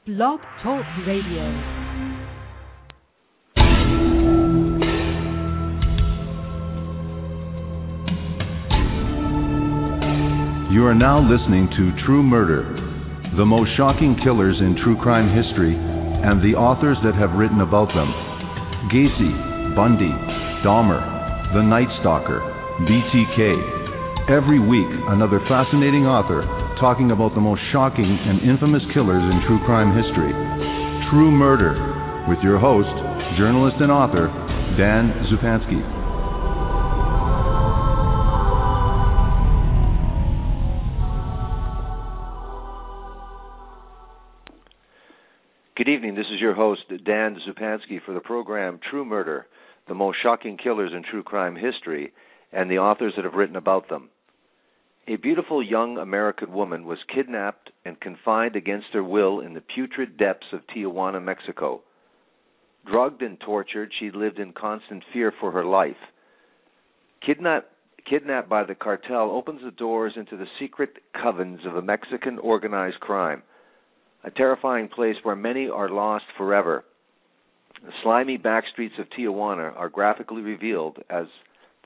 Blog Talk Radio. You are now listening to True Murder, the most shocking killers in true crime history, and the authors that have written about them. Gacy, Bundy, Dahmer, The Night Stalker, BTK. Every week, another fascinating author talking about the most shocking and infamous killers in true crime history. True Murder, with your host, journalist and author, Dan Zupansky. Good evening. This is your host, Dan Zupansky, for the program True Murder, the most shocking killers in true crime history, and the authors that have written about them. A beautiful young American woman was kidnapped and confined against her will in the putrid depths of Tijuana, Mexico. Drugged and tortured, she lived in constant fear for her life. Kidnapped by the cartel opens the doors into the secret Covens of a Mexican organized crime, a terrifying place where many are lost forever. The slimy backstreets of Tijuana are graphically revealed as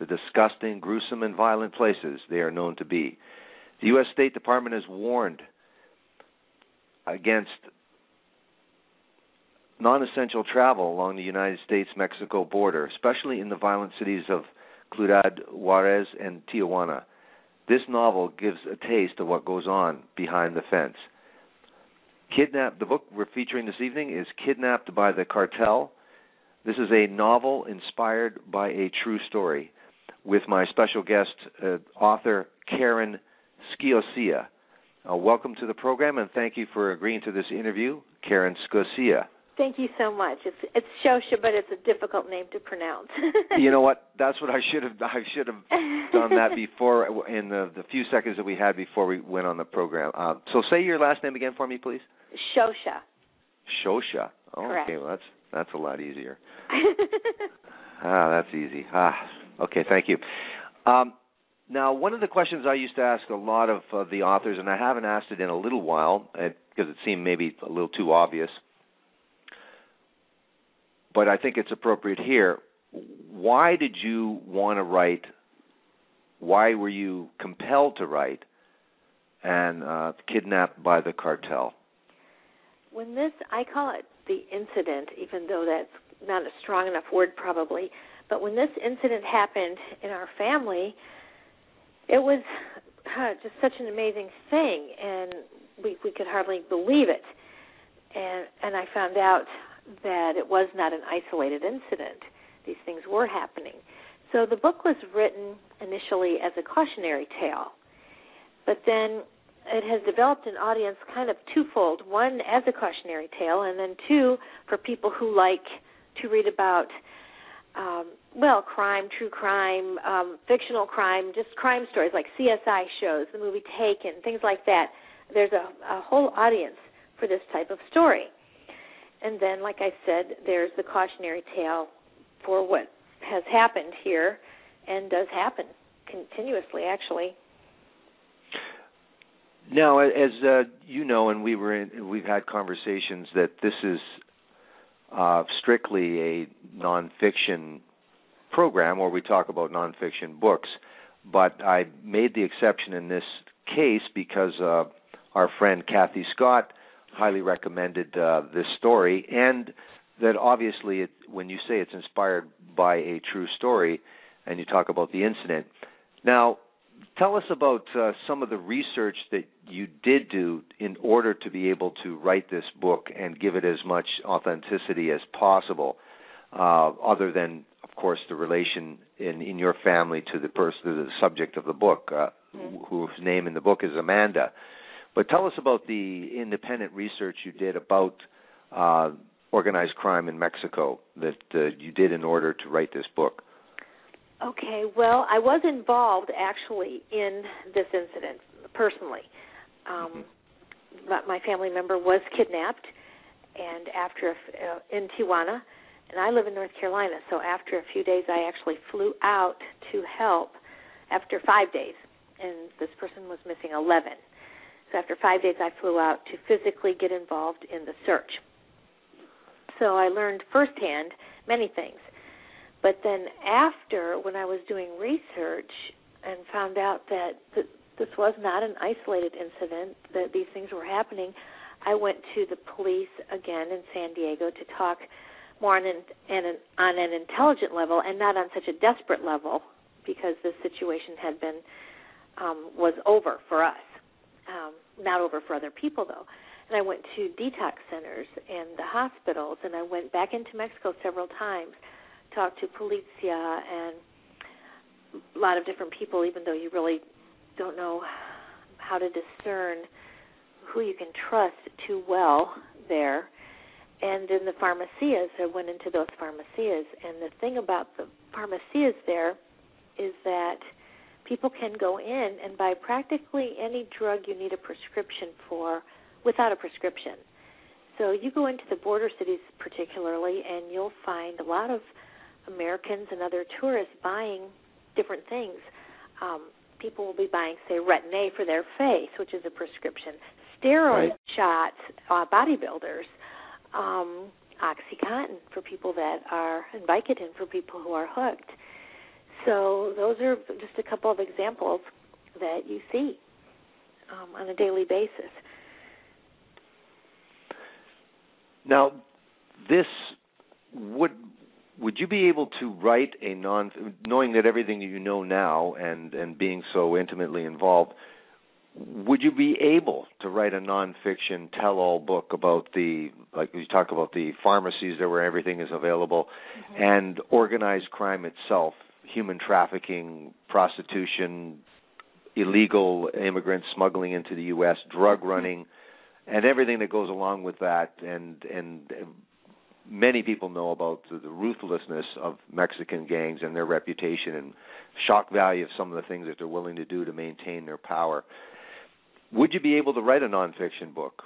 the disgusting, gruesome, and violent places they are known to be. The U.S. State Department has warned against non-essential travel along the United States-Mexico border, especially in the violent cities of Ciudad Juarez and Tijuana. This novel gives a taste of what goes on behind the fence. The book we're featuring this evening is Kidnapped by the Cartel. This is a novel inspired by a true story, with my special guest, author Karen Scioscia. Welcome to the program, and thank you for agreeing to this interview, Karen Scioscia. Thank you so much. It's Scioscia, but it's a difficult name to pronounce. You know what? That's what I should have done that before, in the few seconds that we had before we went on the program. So say your last name again for me, please. Scioscia. Scioscia. Oh, correct. Okay, well that's a lot easier. That's easy. Okay, thank you. Now, one of the questions I used to ask a lot of the authors, and I haven't asked it in a little while because it seemed maybe a little too obvious, but I think it's appropriate here. Why did you want to write? Why were you compelled to write and Kidnapped by the Cartel? I call it the incident, even though that's not a strong enough word probably, but when this incident happened in our family, it was just such an amazing thing, and we could hardly believe it. And I found out that it was not an isolated incident. These things were happening. So the book was written initially as a cautionary tale, but then it has developed an audience kind of twofold. One, as a cautionary tale, and then two, for people who like to read about, crime, true crime, fictional crime, just crime stories like CSI shows, the movie Taken, things like that. There's a whole audience for this type of story. And then, like I said, there's the cautionary tale for what has happened here and does happen continuously, actually. Now, as you know, and we've had conversations that this is strictly a nonfiction program, where we talk about nonfiction books. But I made the exception in this case because our friend Kathy Scott highly recommended this story, and that obviously when you say it's inspired by a true story and you talk about the incident. Now, tell us about some of the research that you did do in order to be able to write this book and give it as much authenticity as possible, other than, of course, the relation in your family to the subject of the book, whose name in the book is Amanda. But tell us about the independent research you did about organized crime in Mexico that you did in order to write this book. Okay, well, I was involved actually in this incident personally. My family member was kidnapped, and in Tijuana, and I live in North Carolina, so after a few days I actually flew out to help after 5 days, and this person was missing 11. So after 5 days, I flew out to physically get involved in the search. So I learned firsthand many things. But then after, when I was doing research and found out that this was not an isolated incident, that these things were happening, I went to the police again in San Diego to talk more on an intelligent level and not on such a desperate level, because this situation had been was over for us, not over for other people though. And I went to detox centers and the hospitals, and I went back into Mexico several times, talked to Policia and a lot of different people, even though you really don't know how to discern who you can trust too well there. And in the pharmacias, I went into those pharmacias, and the thing about the pharmacias there is that people can go in and buy practically any drug you need a prescription for without a prescription. So you go into the border cities particularly, and you'll find a lot of Americans and other tourists buying different things. People will be buying, say, Retin-A for their face, which is a prescription, steroid shots, bodybuilders, OxyContin for people that are, and Vicodin for people who are hooked. So those are just a couple of examples that you see on a daily basis. Now, this would you be able to write a knowing that everything you know now and being so intimately involved, would you be able to write a nonfiction tell-all book about like you talk about the pharmacies there where everything is available, and organized crime itself, human trafficking, prostitution, illegal immigrants smuggling into the U.S., drug running, and everything that goes along with that, and many people know about the ruthlessness of Mexican gangs and their reputation and shock value of some of the things that they're willing to do to maintain their power. Would you be able to write a nonfiction book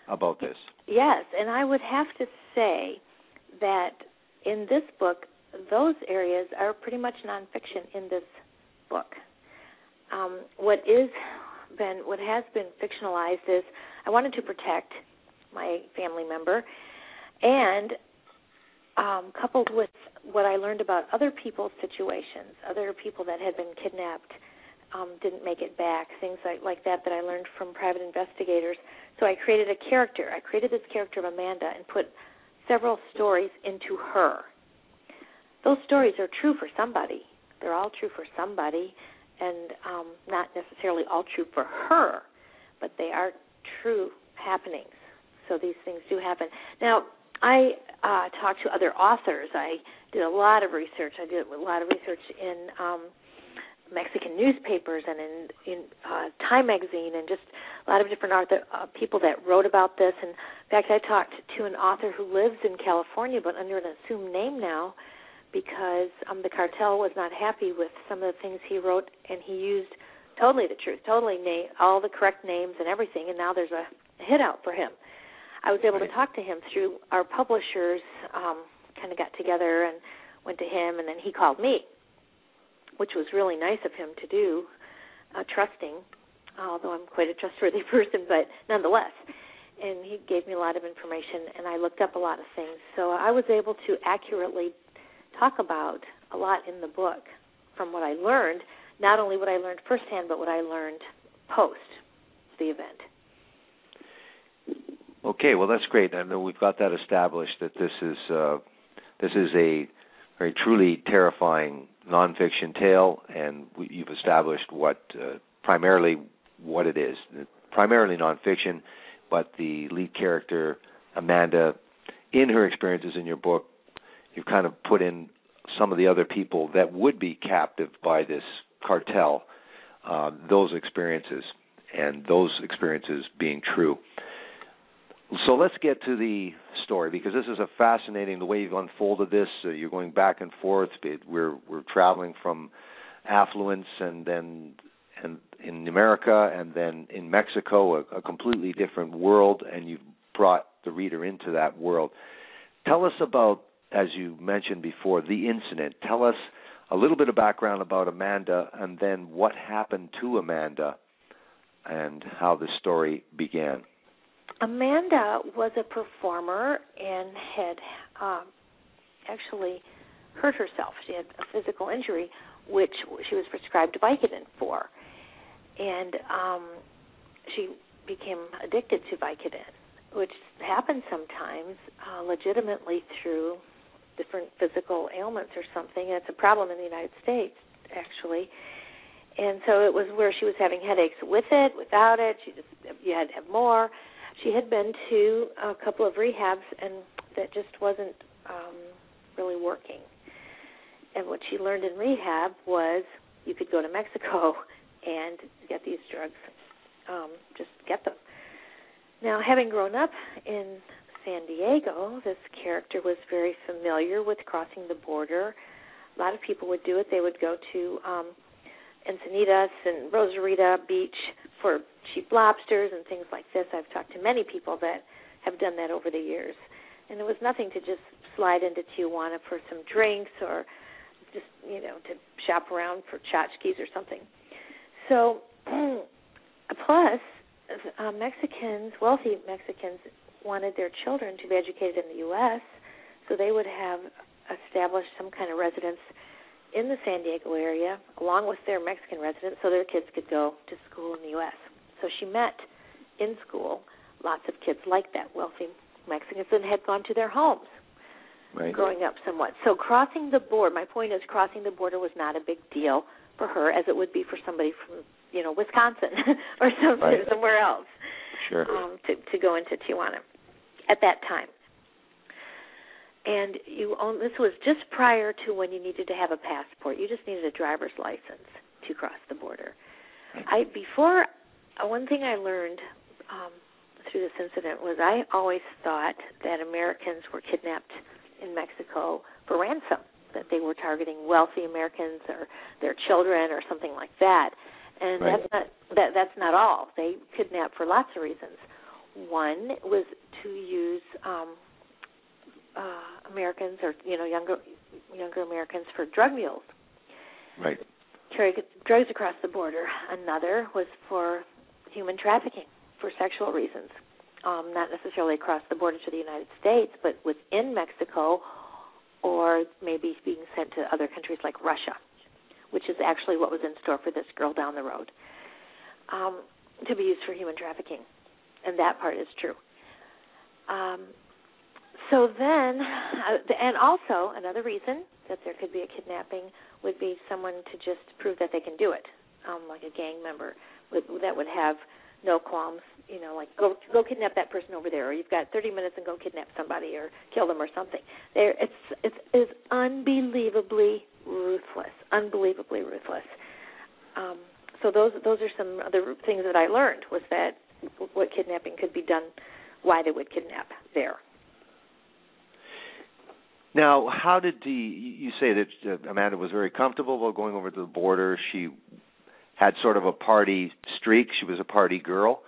about this? Yes, and I would have to say that in this book, those areas are pretty much nonfiction in this book. What has been fictionalized is I wanted to protect my family member, and coupled with what I learned about other people's situations, other people that had been kidnapped, didn't make it back, things like that I learned from private investigators. So I created a character. I created this character of Amanda and put several stories into her. Those stories are true for somebody. They're all true for somebody, and not necessarily all true for her, but they are true happenings. So these things do happen. Now, I talked to other authors. I did a lot of research. I did a lot of research in Mexican newspapers and in Time magazine, and just a lot of different people that wrote about this. And in fact, I talked to an author who lives in California but under an assumed name now, because the cartel was not happy with some of the things he wrote, and he used totally the truth, all the correct names and everything, and now there's a hit out for him. I was able to talk to him through our publishers, kind of got together and went to him, and then he called me, which was really nice of him to do, trusting, although I'm quite a trustworthy person, but nonetheless. And he gave me a lot of information, and I looked up a lot of things. So I was able to accurately talk about a lot in the book from what I learned, not only what I learned firsthand, but what I learned post the event. Okay, well, that's great. I know we've got that established, that this is a very truly terrifying nonfiction tale, and you've established primarily what it is. Primarily nonfiction, but the lead character, Amanda, in her experiences in your book, you've kind of put in some of the other people that would be captive by this cartel, those experiences, and those experiences being true. So let's get to the story, because this is a fascinating, the way you've unfolded this. You're going back and forth. We're traveling from affluence and in America, and then in Mexico, a completely different world, and you've brought the reader into that world. Tell us about, as you mentioned before, the incident. Tell us a little bit of background about Amanda, and then what happened to Amanda and how the story began. Amanda was a performer and had actually hurt herself. She had a physical injury, which she was prescribed Vicodin for. And she became addicted to Vicodin, which happens sometimes legitimately through different physical ailments or something. And it's a problem in the United States, actually. And so it was where she was having headaches with it, without it. You had to have more. She had been to a couple of rehabs, and that just wasn't really working. And what she learned in rehab was you could go to Mexico and get these drugs, just get them. Now, having grown up in San Diego, this character was very familiar with crossing the border. A lot of people would do it. They would go to Encinitas and Rosarita Beach for cheap lobsters and things like this. I've talked to many people that have done that over the years. And it was nothing to just slide into Tijuana for some drinks or just, to shop around for tchotchkes or something. So, plus, Mexicans, wealthy Mexicans, wanted their children to be educated in the U.S., so they would have established some kind of residence in the San Diego area, along with their Mexican residents, so their kids could go to school in the U.S. So she met in school lots of kids like that, wealthy Mexicans, and had gone to their homes growing up somewhat. So crossing the border, my point is crossing the border was not a big deal for her as it would be for somebody from, Wisconsin or somewhere else to go into Tijuana at that time. And this was just prior to when you needed to have a passport. You just needed a driver's license to cross the border. One thing I learned through this incident was I always thought that Americans were kidnapped in Mexico for ransom, that they were targeting wealthy Americans or their children or something like that. And that's not all. They kidnapped for lots of reasons. One was to use Americans or younger Americans for drug mules. Right. Carry drugs across the border. Another was for human trafficking for sexual reasons, not necessarily across the border to the United States, but within Mexico, or maybe being sent to other countries like Russia, which is actually what was in store for this girl down the road, to be used for human trafficking. And that part is true. So then, and also another reason that there could be a kidnapping would be someone to just prove that they can do it, like a gang member that would have no qualms, like go kidnap that person over there, or you've got 30 minutes and go kidnap somebody or kill them or something. It's unbelievably ruthless, So those are some other things that I learned, was that what kidnapping could be done, why they would kidnap there. Now, how did you say that Amanda was very comfortable while going over to the border? She had sort of a party streak. She was a party girl.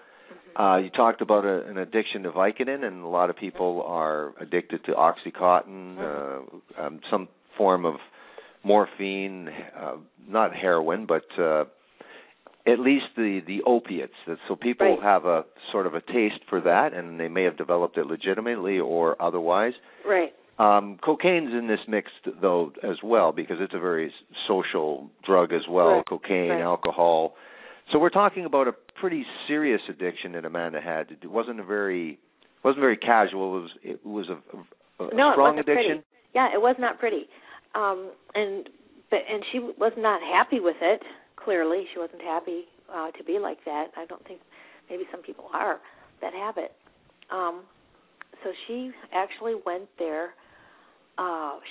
Mm-hmm. You talked about an addiction to Vicodin, and a lot of people are addicted to Oxycontin, some form of morphine, not heroin, but at least the opiates. So people have a sort of a taste for that, and they may have developed it legitimately or otherwise. Right. Cocaine's in this mix, though, as well, because it's a very social drug as well, cocaine, alcohol. So we're talking about a pretty serious addiction that Amanda had. It wasn't very casual. It was a strong addiction. Pretty. Yeah, it was not pretty. And she was not happy with it, clearly. She wasn't happy to be like that. I don't think, maybe some people are that have it. So she actually went there.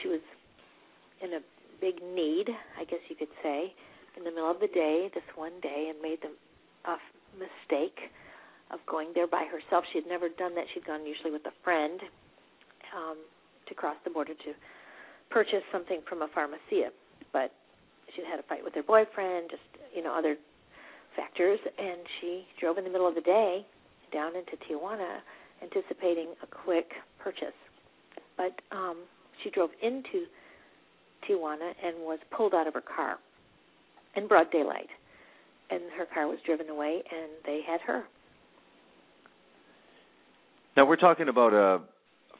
She was in a big need, I guess you could say, in the middle of the day, this one day, and made the mistake of going there by herself. She had never done that. She'd gone usually with a friend to cross the border to purchase something from a pharmacia. But she'd had a fight with her boyfriend, just, other factors, and she drove in the middle of the day down into Tijuana, anticipating a quick purchase. But she drove into Tijuana and was pulled out of her car in broad daylight. and her car was driven away, and they had her. Now, we're talking about a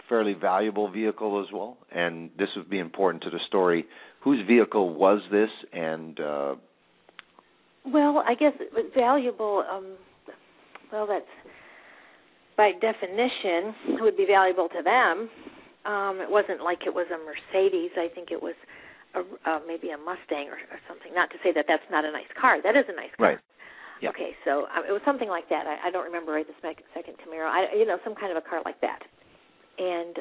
fairly valuable vehicle as well, and this would be important to the story. Whose vehicle was this? And well, I guess it was valuable. Well, that's by definition it would be valuable to them. It wasn't like it was a Mercedes. I think it was maybe a Mustang or something. Not to say that that's not a nice car. That is a nice car. Right. Yeah. Okay, so it was something like that. I don't remember right this second Camaro. Some kind of a car like that. And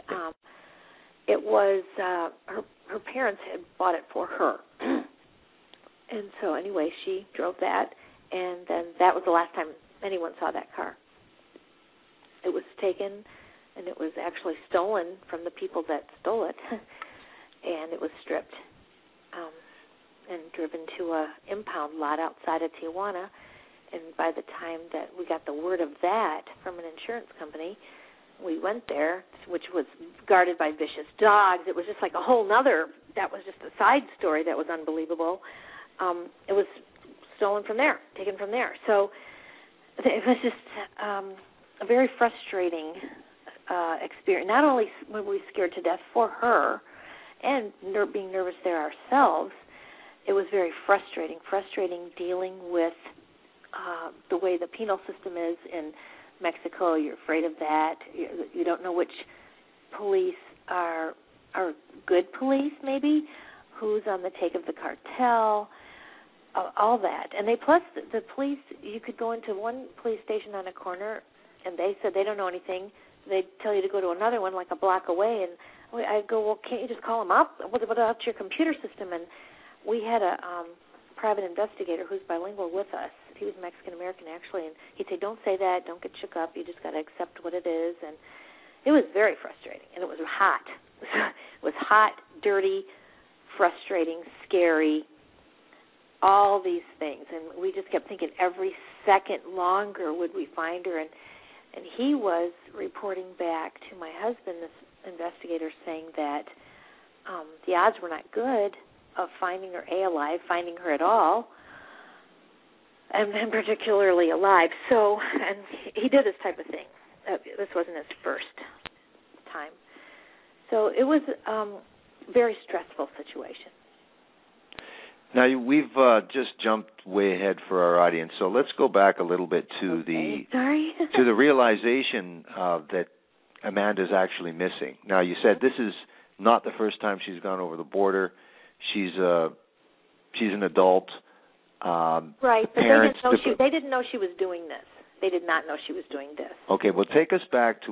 it was her parents had bought it for her. And so anyway, she drove that, and then that was the last time anyone saw that car. It was taken, and it was actually stolen from the people that stole it, and it was stripped and driven to a impound lot outside of Tijuana. And by the time that we got the word of that from an insurance company, we went there, which was guarded by vicious dogs. It was just like a whole nother, that was just a side story that was unbelievable. It was stolen from there, taken from there. So it was just a very frustrating experience. Not only were we scared to death for her and being nervous there ourselves, it was very frustrating dealing with the way the penal system is in Mexico. You're afraid of that. You don't know which police are good police, maybe, who's on the take of the cartel, all that. And plus the police, you could go into one police station on a corner, and they said they don't know anything. They'd tell you to go to another one like a block away, and I'd go, well, can't you just call them up? What about your computer system? And we had a private investigator who's bilingual with us. He was Mexican-American, actually, and he'd say, don't say that, don't get shook up, you just got to accept what it is. And it was very frustrating, and it was hot. It was hot, dirty, frustrating, scary, all these things. And we just kept thinking every second longer would we find her. And he was reporting back to my husband, this investigator, saying that the odds were not good of finding her alive, finding her at all, and particularly alive. So, and he did this type of thing. This wasn't his first time. So it was a very stressful situation. Now, we've just jumped way ahead for our audience, so let's go back a little bit to to the realization that Amanda's actually missing. Now, you said this is not the first time she's gone over the border. She's an adult. Right, but they didn't know she was doing this. They did not know she was doing this. Okay, well, take us back to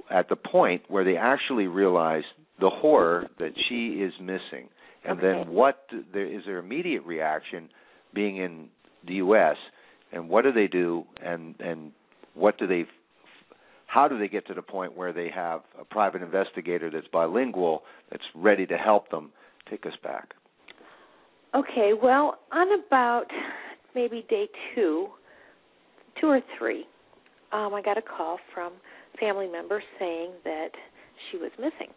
at the point where they actually realized the horror that she is missing. And then is their immediate reaction being in the U.S., and what do they do, and how do they get to the point where they have a private investigator that's bilingual, that's ready to help them? Take us back. Okay, well, on about maybe day 2 or 3, I got a call from family members saying that she was missing.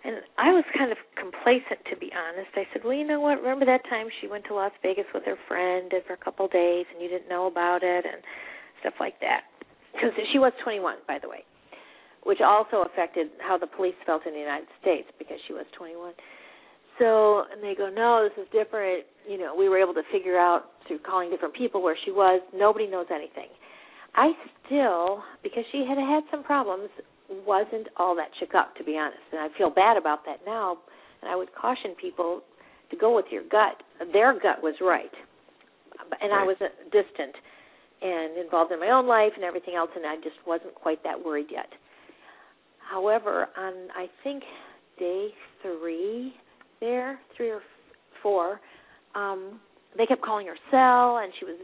And I was kind of complacent, to be honest. I said, well, you know what, remember that time she went to Las Vegas with her friend for a couple of days and you didn't know about it and stuff like that? Because she was 21, by the way, which also affected how the police felt in the United States because she was 21. So, and they go, no, this is different. You know, we were able to figure out through calling different people where she was. Nobody knows anything. I still, because she had some problems, wasn't all that shook up, to be honest. And I feel bad about that now. And I would caution people to go with your gut. Their gut was right. And I was distant and involved in my own life and everything else, and I just wasn't quite that worried yet. However, on, I think, day 3 or 4, they kept calling her cell, and she was,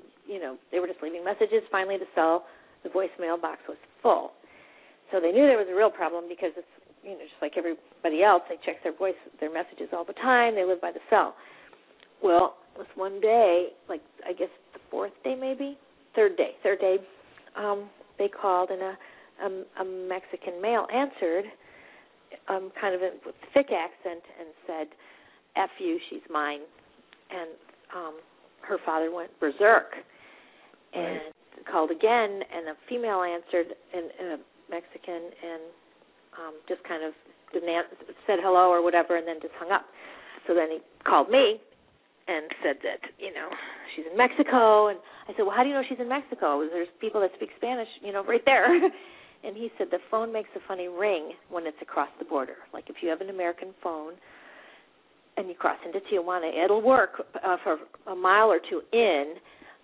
they were just leaving messages. Finally, the voicemail box was full. So they knew there was a real problem because it's, just like everybody else, they check their messages all the time. They live by the cell. Well, it was one day, like I guess the 4th day maybe, third day, they called and a Mexican male answered, kind of with a thick accent, and said, F you, she's mine. And her father went berserk and called again, and a female answered, in a Mexican, and just kind of said hello or whatever, and then just hung up. So then he called me and said that, she's in Mexico. And I said, well, how do you know she's in Mexico? There's people that speak Spanish, right there. And he said the phone makes a funny ring when it's across the border. Like if you have an American phone and you cross into Tijuana, it'll work for a mile or two in,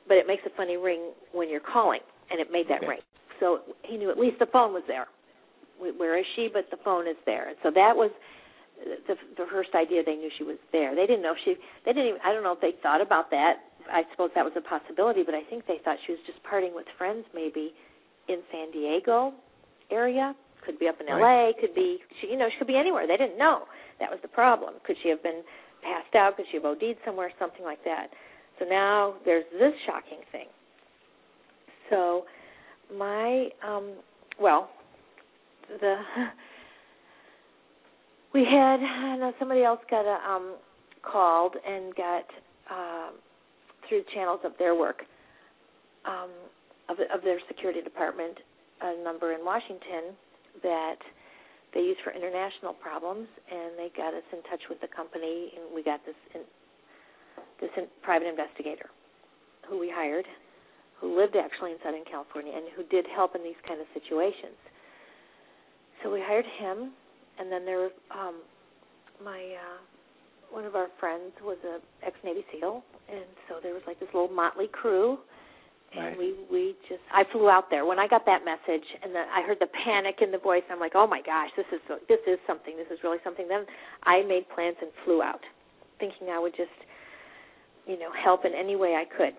but it makes a funny ring when you're calling, and it made that ring. So he knew at least the phone was there. Where is she? But the phone is there. And so that was the first idea. They knew she was there. They didn't know they didn't even, I don't know if they thought about that. I suppose that was a possibility, but I think they thought she was just partying with friends maybe in San Diego area. Could be up in L.A., could be, she could be anywhere. They didn't know. That was the problem. Could she have been passed out? Could she have OD'd somewhere? Something like that. So now there's this shocking thing. So we had, somebody else got called and got, through channels of their work, of their security department, a number in Washington that they use for international problems, and they got us in touch with the company, and we got this private investigator who we hired, who lived actually in Southern California and who did help in these kind of situations. So we hired him, and then there was one of our friends was an ex-Navy SEAL, and so there was like this little motley crew, and I flew out there. When I got that message and I heard the panic in the voice, I'm like, oh my gosh, this is something. This is really something. Then I made plans and flew out, thinking I would just, help in any way I could.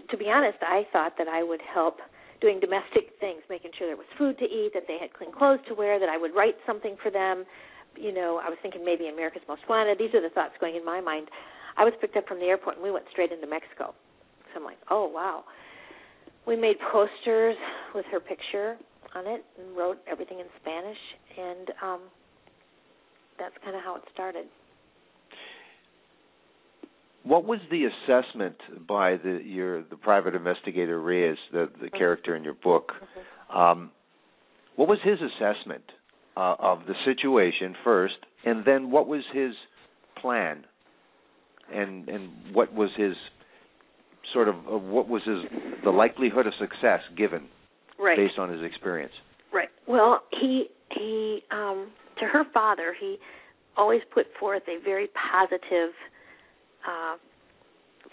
To be honest, I thought that I would help doing domestic things, making sure there was food to eat, that they had clean clothes to wear, that I would write something for them. I was thinking maybe America's Most Wanted. These are the thoughts going in my mind. I was picked up from the airport, and we went straight into Mexico. So I'm like, oh, wow. We made posters with her picture on it and wrote everything in Spanish, and that's kind of how it started. What was the assessment by the private investigator Reyes, the character in your book? What was his assessment of the situation first, and then what was his plan, and what was his the likelihood of success given based on his experience? Right. Well, he to her father, he always put forth a very positive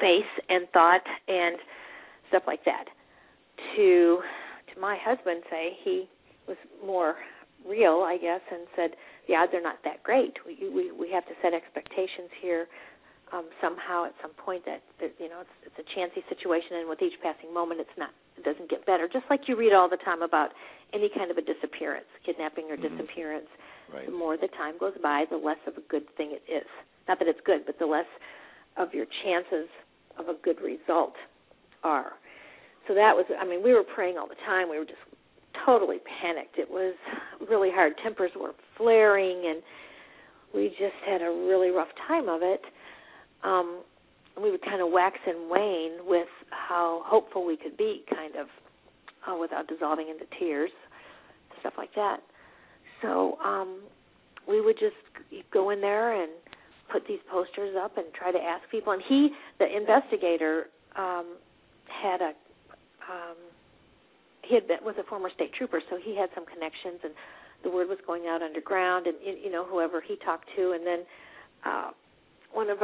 face and thought and stuff like that. To my husband, say he was more real, I guess, and said the odds are not that great. We have to set expectations here. Somehow, at some point, that it's a chancy situation, and with each passing moment, it doesn't get better. Just like you read all the time about any kind of a disappearance, kidnapping or disappearance. Right. The more the time goes by, the less of a good thing it is. Not that it's good, but the less of your chances of a good result are. So that was, we were praying all the time. We were just totally panicked. It was really hard. Tempers were flaring, and we just had a really rough time of it. We would kind of wax and wane with how hopeful we could be, kind of, without dissolving into tears, stuff like that. So we would just go in there and put these posters up and try to ask people. And the investigator, was a former state trooper, so he had some connections, and the word was going out underground, and whoever he talked to. And then one of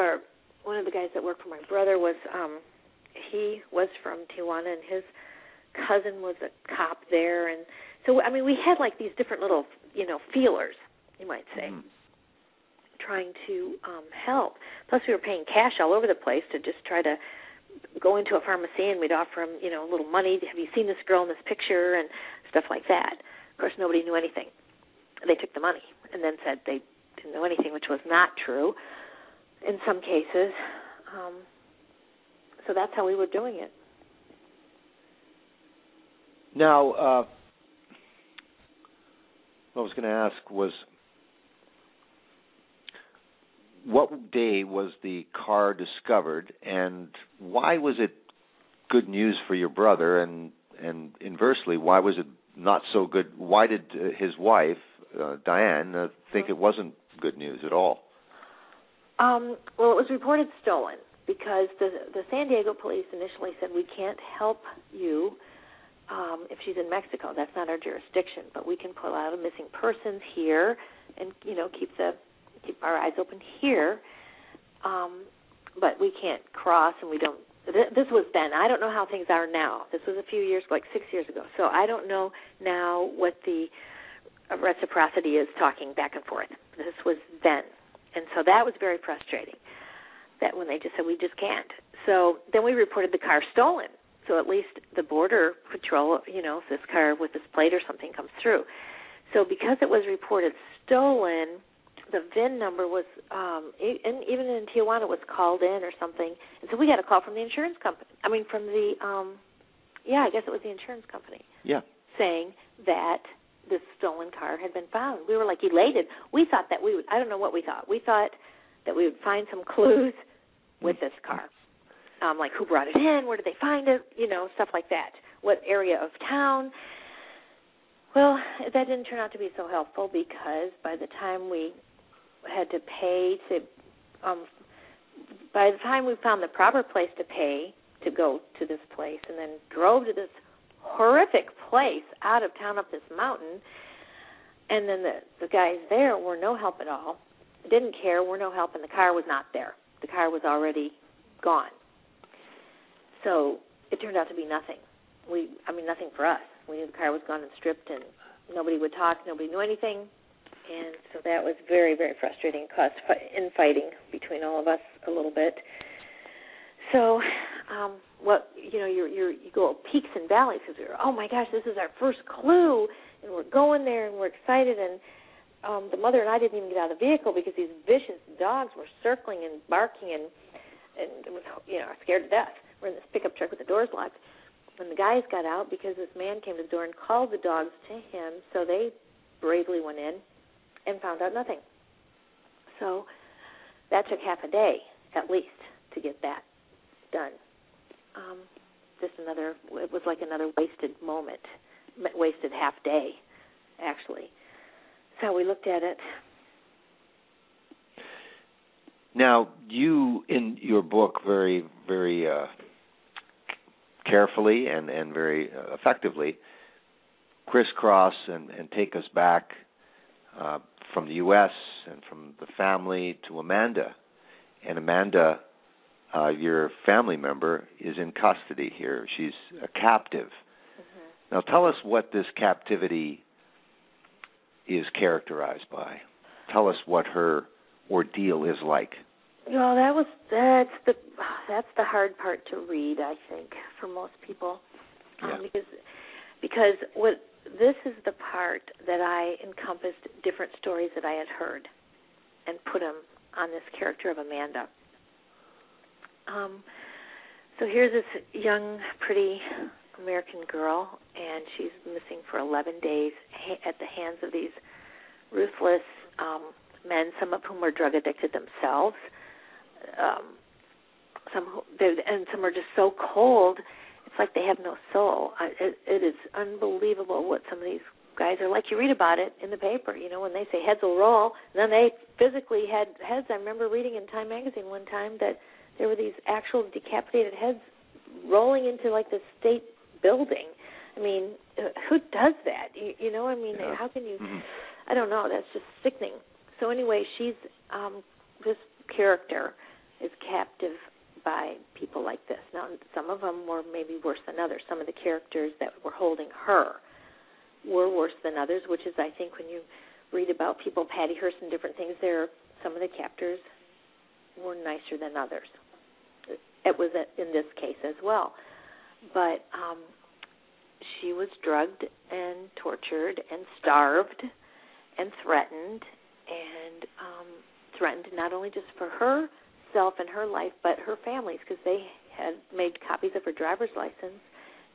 the guys that worked for my brother he was from Tijuana, and his cousin was a cop there, and so we had like these different little feelers, you might say, trying to help. Plus, we were paying cash all over the place to just try to go into a pharmacy, and we'd offer them, a little money. Have you seen this girl in this picture, and stuff like that. Of course, nobody knew anything. They took the money and then said they didn't know anything, which was not true in some cases. So that's how we were doing it. Now, what I was going to ask was, what day was the car discovered, and why was it good news for your brother, and inversely, why was it not so good? Why did his wife, Diane, think it wasn't good news at all? Well, it was reported stolen because the San Diego police initially said, we can't help you if she's in Mexico. That's not our jurisdiction, but we can pull out a missing persons here and, keep our eyes open here, but we can't cross, and we don't. This was then. I don't know how things are now. This was a few years, like 6 years ago. So I don't know now what the reciprocity is talking back and forth. This was then. And so that was very frustrating, that when they just said, we just can't. So then we reported the car stolen. So at least the Border Patrol, if this car with this plate or something comes through. So because it was reported stolen, the VIN number was, and even in Tijuana, was called in or something. And so we got a call from the insurance company. I guess it was the insurance company. Yeah. Saying that this stolen car had been found. We were like elated. We thought that we would, I don't know what we thought. We thought that we would find some clues with this car. Like who brought it in, where did they find it, stuff like that. What area of town. Well, that didn't turn out to be so helpful because by the time we had to pay by the time we found the proper place to pay to go to this place and then drove to this horrific place out of town up this mountain, and then the guys there were no help at all, didn't care, were no help, and the car was not there. The car was already gone. So it turned out to be nothing. Nothing for us. We knew the car was gone and stripped, and nobody would talk, nobody knew anything. And so that was very, very frustrating, caused infighting between all of us a little bit. So, you go peaks and valleys because oh my gosh, this is our first clue, and we're going there and we're excited. And the mother and I didn't even get out of the vehicle because these vicious dogs were circling and barking, and it was, scared to death. We're in this pickup truck with the doors locked. When the guys got out, because this man came to the door and called the dogs to him, so they bravely went in and found out nothing. So that took half a day, at least, to get that done. It was like another wasted moment, wasted half day, actually. So we looked at it. Now, you, in your book, very, very carefully and very effectively crisscross and take us back from the U.S. and from the family to Amanda. And Amanda, your family member, is in custody here. She's a captive. Mm-hmm. Now, tell us what this captivity is characterized by. Tell us what her ordeal is like. Well, that's the hard part to read, I think, for most people, because this is the part that I encompassed different stories that I had heard and put them on this character of Amanda. So here's this young, pretty American girl, and she's missing for 11 days at the hands of these ruthless men, some of whom are drug addicted themselves. Some are just so cold, it's like they have no soul. It is unbelievable what some of these guys are like. You read about it in the paper, when they say heads will roll, and then they physically had heads. I remember reading in Time magazine one time that there were these actual decapitated heads rolling into like the state building. I mean, who does that? Yeah. How can you? I don't know. That's just sickening. So anyway, she's this character is captive by people like this. Now, some of them were maybe worse than others. Some of the characters that were holding her were worse than others, which is, I think, when you read about people, Patty Hearst and different things, some of the captors were nicer than others. It was in this case as well. But she was drugged and tortured and starved and threatened not only just for herself and her life, but her family's, because they had made copies of her driver's license,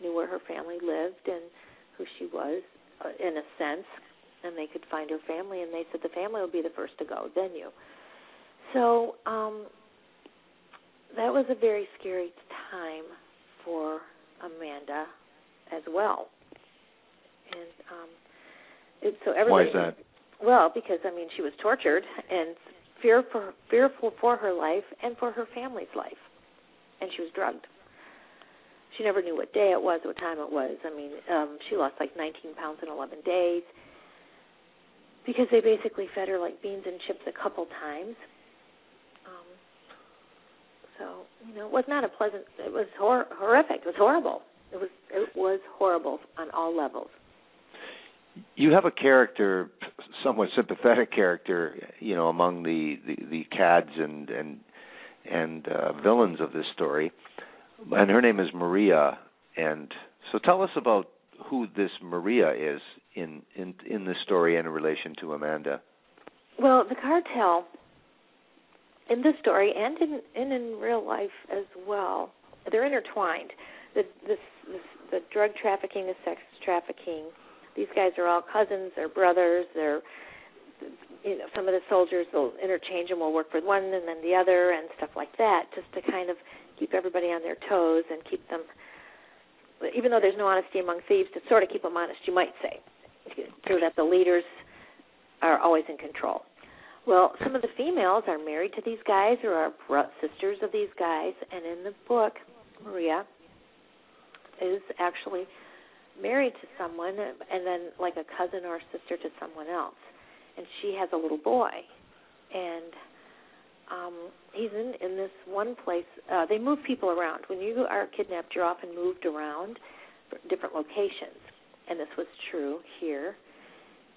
knew where her family lived and who she was, in a sense, and they could find her family, and they said the family will be the first to go, then you. So that was a very scary time for Amanda as well. And so everybody. Why is that? Well, because she was tortured and fearful for her life and for her family's life, and she was drugged. She never knew what day it was, what time it was. She lost like 19 pounds in 11 days because they basically fed her like beans and chips a couple times. So it was not a pleasant. It was horrific. It was horrible. It was horrible on all levels. You have a character, somewhat sympathetic character, among the cads and villains of this story, and her name is Maria. And so, tell us about who this Maria is in this story and in relation to Amanda. Well, the cartel in this story and in real life as well, they're intertwined. The drug trafficking, the sex trafficking. These guys are all cousins, they're brothers, they're, some of the soldiers will interchange and will work with one and then the other and stuff like that, just to kind of keep everybody on their toes and keep them, even though there's no honesty among thieves, to sort of keep them honest, you might say, so that the leaders are always in control. Well, some of the females are married to these guys or are sisters of these guys, and in the book, Maria is actually married to someone and then like a cousin or a sister to someone else. And she has a little boy. And he's in this one place. They move people around. When you are kidnapped, you're often moved around different locations. And this was true here.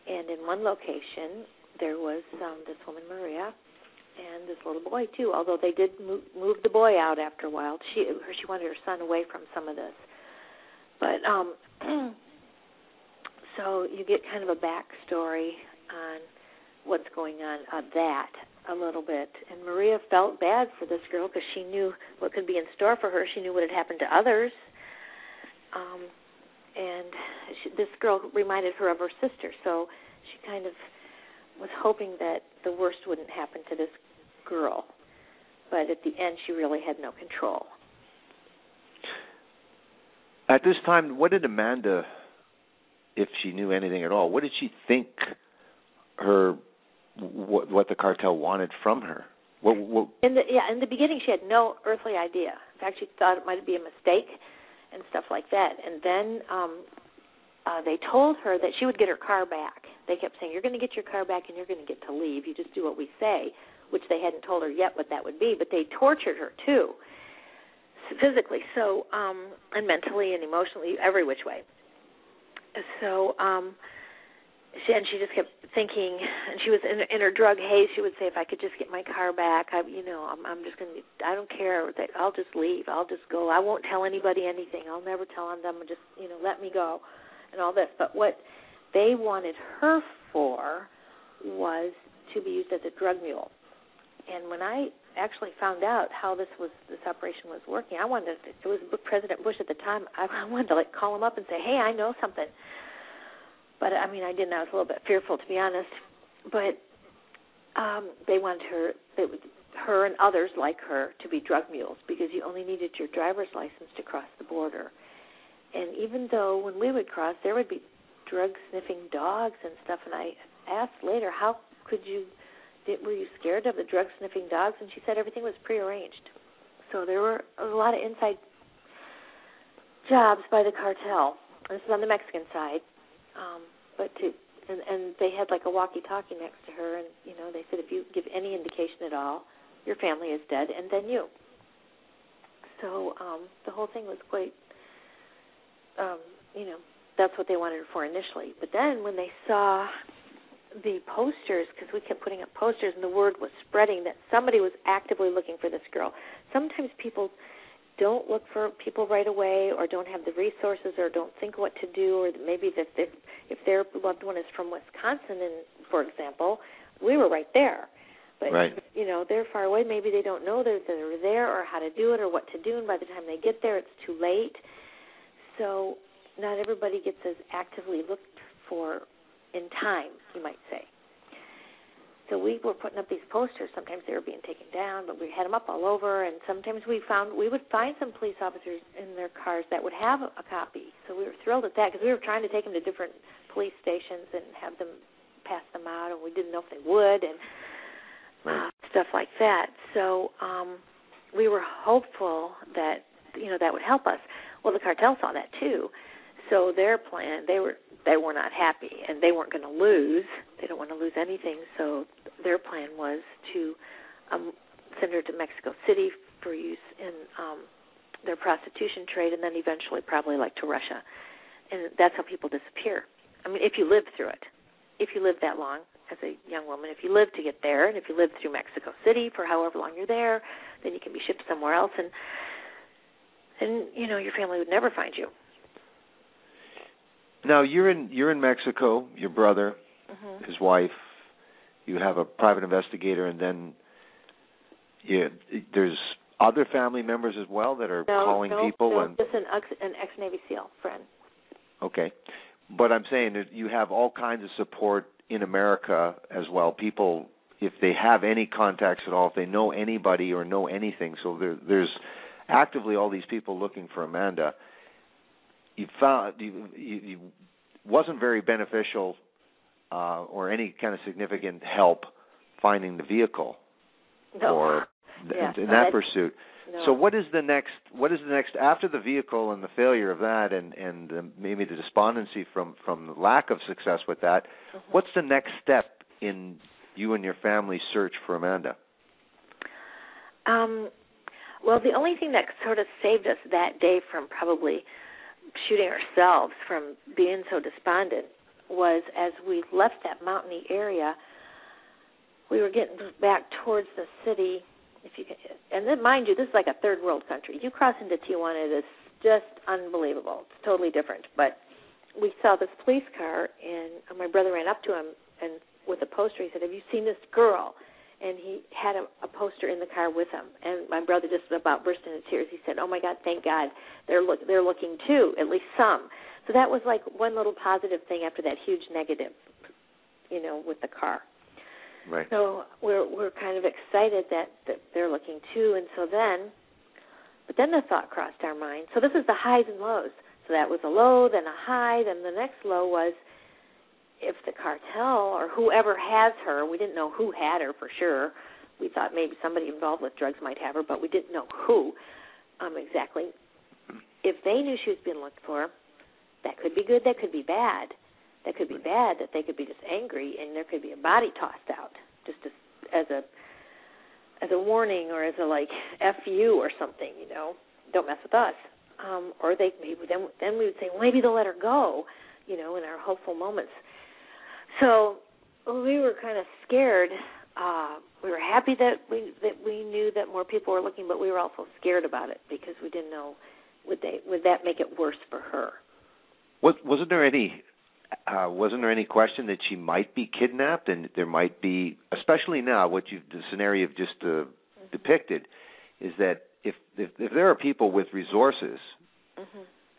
And in one location, there was this woman, Maria, and this little boy, too, although they did move the boy out after a while. She wanted her son away from some of this. But so you get kind of a backstory on what's going on that a little bit. And Maria felt bad for this girl because she knew what could be in store for her. She knew what had happened to others. This girl reminded her of her sister, so she kind of was hoping that the worst wouldn't happen to this girl. But at the end, she really had no control. At this time, what did Amanda, if she knew anything at all, what did she think what the cartel wanted from her? In the beginning, she had no earthly idea. In fact, she thought it might be a mistake and stuff like that. And then they told her that she would get her car back. They kept saying, "You're going to get your car back and you're going to get to leave. You just do what we say," which they hadn't told her yet what that would be. But they tortured her too, physically, so and mentally and emotionally, every which way. So she just kept thinking, and she was in her drug haze. She would say, "If I could just get my car back, I'm just going to. I don't care. I'll just leave. I'll just go. I won't tell anybody anything. I'll never tell on them. Just let me go," and all this. But what they wanted her for was to be used as a drug mule. And when I actually found out how this operation was working, it was President Bush at the time, I wanted to call him up and say, "Hey, I know something." But I didn't. I was a little bit fearful, to be honest. But they wanted her and others like her to be drug mules because you only needed your driver's license to cross the border. And even though when we would cross, there would be drug-sniffing dogs and stuff, and I asked later, how could you, were you scared of the drug-sniffing dogs? And she said everything was prearranged. So there were a lot of inside jobs by the cartel. This is on the Mexican side. And they had a walkie-talkie next to her, and, they said if you give any indication at all, your family is dead, and then you. So the whole thing was quite, that's what they wanted her for initially. But then when they saw the posters, because we kept putting up posters, and the word was spreading that somebody was actively looking for this girl. Sometimes people don't look for people right away or don't have the resources or don't think what to do, or maybe that if their loved one is from Wisconsin, for example, we were right there. But, right. They're far away. Maybe they don't know that they're there or how to do it or what to do, and by the time they get there, it's too late. So not everybody gets as actively looked for in time, you might say. So we were putting up these posters. Sometimes they were being taken down, but we had them up all over. And sometimes we would find some police officers in their cars that would have a copy. So we were thrilled at that because we were trying to take them to different police stations and have them pass them out, and we didn't know if they would, and stuff like that. So we were hopeful that that would help us. Well, the cartel saw that too. So their plan, they were not happy, and they weren't going to lose. They don't want to lose anything. So their plan was to send her to Mexico City for use in their prostitution trade, and then eventually probably to Russia. And that's how people disappear. I mean, if you live through it, if you live that long as a young woman, if you live to get there, and if you live through Mexico City for however long you're there, then you can be shipped somewhere else, and your family would never find you. Now you're in Mexico. Your brother, his wife. You have a private investigator, and then there's other family members as well that are calling people. No, just an ex-Navy SEAL friend. Okay, but I'm saying that you have all kinds of support in America as well. People, if they have any contacts at all, if they know anybody or know anything, so there's actively all these people looking for Amanda. You found you wasn't very beneficial or any kind of significant help finding the vehicle in that pursuit. No. So what is the next after the vehicle and the failure of that and maybe the despondency from the lack of success with that? What's the next step in you and your family's search for Amanda? Well, the only thing that sort of saved us that day from probably shooting ourselves from being so despondent was as we left that mountainy area, we were getting back towards the city. And then, mind you, this is like a third world country. You cross into Tijuana, it is just unbelievable. It's totally different. But we saw this police car, and my brother ran up to him and with a poster. He said, "Have you seen this girl?" And he had a poster in the car with him. And my brother just about burst into tears. He said, "Oh, my God, thank God. They're looking, too, at least some." So that was like one little positive thing after that huge negative, with the car. Right. So we're kind of excited that they're looking, too. And so but then the thought crossed our mind. So this is the highs and lows. So that was a low, then a high, then the next low was, if the cartel or whoever has her, we didn't know who had her for sure. We thought maybe somebody involved with drugs might have her, but we didn't know who exactly. If they knew she was being looked for, that could be good, that could be bad. That could be bad, that they could be just angry and there could be a body tossed out just as a warning or as a F you or something, don't mess with us. Or then we would say, well, maybe they'll let her go, in our hopeful moments. So we were kind of scared. We were happy that we knew that more people were looking, but we were also scared about it because we didn't know would that make it worse for her. Wasn't there any question that she might be kidnapped, and there might be, especially now, the scenario you've just depicted, is that if there are people with resources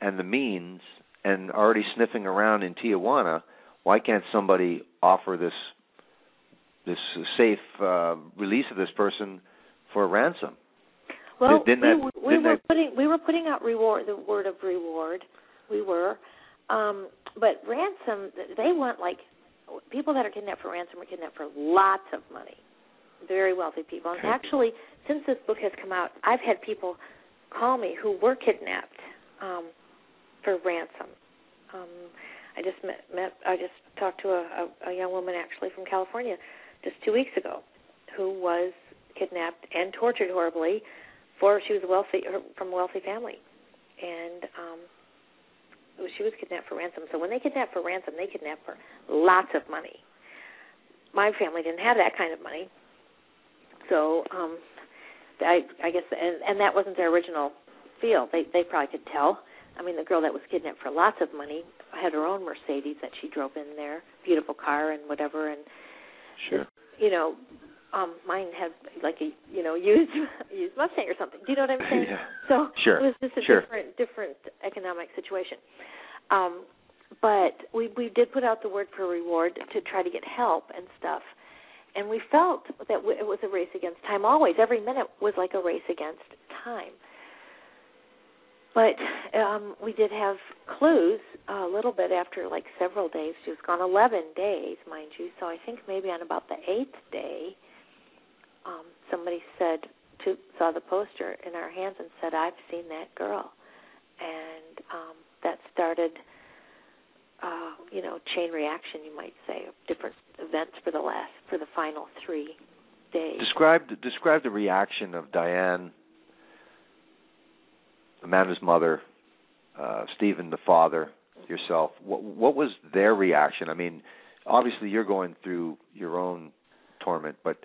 and the means and already sniffing around in Tijuana, why can't somebody offer this safe release of this person for a ransom? Well, we were putting out the word of reward. We were, but ransom. They want people that are kidnapped for ransom are kidnapped for lots of money, very wealthy people. And actually, since this book has come out, I've had people call me who were kidnapped for ransom. I just talked to a young woman actually from California just 2 weeks ago who was kidnapped and tortured horribly she was from a wealthy family. And she was kidnapped for ransom. So when they kidnap for ransom, they kidnap for lots of money. My family didn't have that kind of money. So I guess, and that wasn't their original field. They probably could tell. I mean, the girl that was kidnapped for lots of money had her own Mercedes that she drove in there, beautiful car and whatever, and sure, mine had used Mustang or something. Do you know what I'm saying? Yeah. So sure. It was just a different economic situation. But we did put out the word for reward to try to get help and stuff, And we felt that it was a race against time always. Every minute was like a race against time. But we did have clues a little bit after like several days. She was gone 11 days, mind you. So I think maybe on about the 8th day, somebody saw the poster in our hands and said, "I've seen that girl." And that started, chain reaction, you might say, of different events for the final 3 days. Describe the reaction of Diane, Amanda's mother, Stephen, the father, yourself. What was their reaction? I mean, obviously you're going through your own torment, but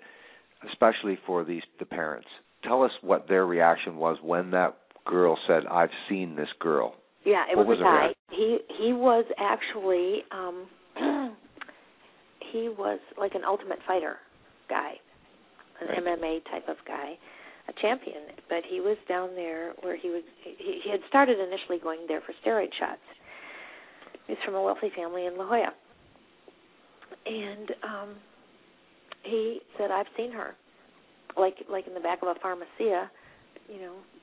especially for the parents. Tell us what their reaction was when that girl said, "I've seen this girl." Yeah, it was a guy. He was actually he was like an Ultimate Fighter guy, an MMA type of guy, a champion. But he was down there where he had started initially going there for steroid shots. He's from a wealthy family in La Jolla, and he said, "I've seen her, like in the back of a pharmacia."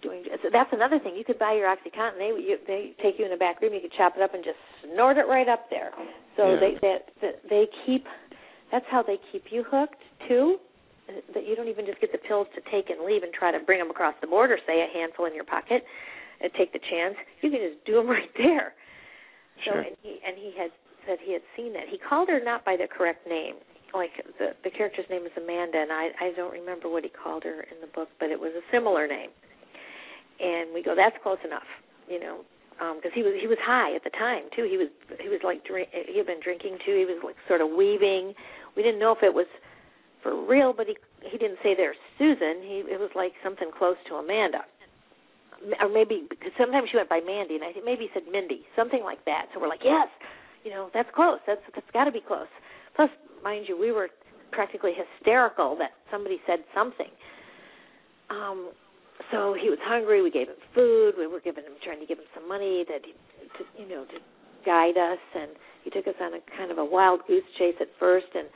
Doing. So that's another thing. You could buy your OxyContin. They take you in the back room. You could chop it up and just snort it right up there. So they keep. That's how they keep you hooked too. That you don't even just get the pills to take and leave and try to bring them across the border. Say a handful in your pocket, and take the chance. You can just do them right there. Sure. So and he had said he had seen that. He called her not by the correct name. Like the character's name is Amanda, and I don't remember what he called her in the book, but it was a similar name. And we go, that's close enough, because he was high at the time too. He was like he had been drinking too. He was like sort of weaving. We didn't know if it was for real, but he didn't say there's Susan. It was like something close to Amanda, or maybe because sometimes she went by Mandy, and I think maybe he said Mindy, something like that. So we're like, yes, that's close. That's got to be close. Plus, mind you, we were practically hysterical that somebody said something. So he was hungry. We gave him food. We were trying to give him some money to guide us. And he took us on a kind of a wild goose chase at first. And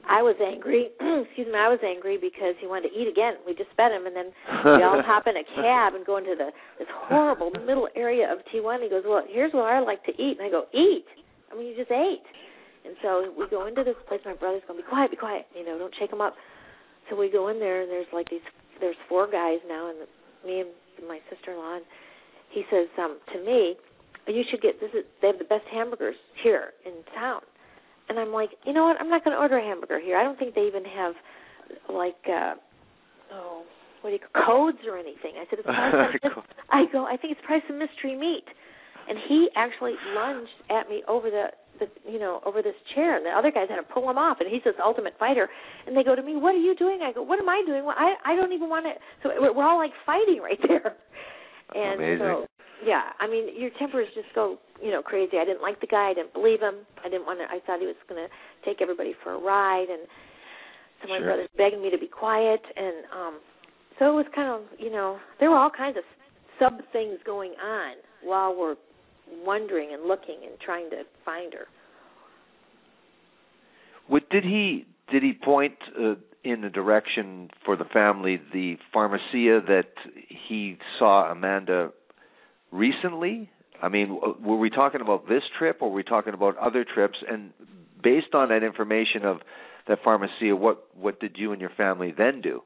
I was angry. I was angry because he wanted to eat again. We just fed him, and then we all hop in a cab and go into this horrible middle area of Tijuana. He goes, "Well, here's where I like to eat." And I go, "Eat? I mean, you just ate." And so we go into this place. My brother's going, be quiet, don't shake them up. So we go in there, and there's 4 guys now, and me and my sister-in-law. And he says to me, "You should get they have the best hamburgers here in town." And I'm like, you know what? I'm not going to order a hamburger here. I don't think they even have codes or anything. I said, I think it's probably some mystery meat. And he actually lunged at me over over this chair, and the other guys had to pull him off, and he's this Ultimate Fighter, and they go to me, "What are you doing?" I go, "What am I doing?" Well, I don't even want to, so we're all like fighting right there. And amazing. So, yeah, I mean, your tempers just go, crazy. I didn't like the guy. I didn't believe him. I thought he was going to take everybody for a ride, and so my brother's begging me to be quiet, and so it was kind of, there were all kinds of sub-things going on while we're wondering and looking and trying to find her. Did he point in the direction for the family, the pharmacia that he saw Amanda recently? I mean, were we talking about this trip, or were we talking about other trips? And based on that information of that pharmacia, what did you and your family then do?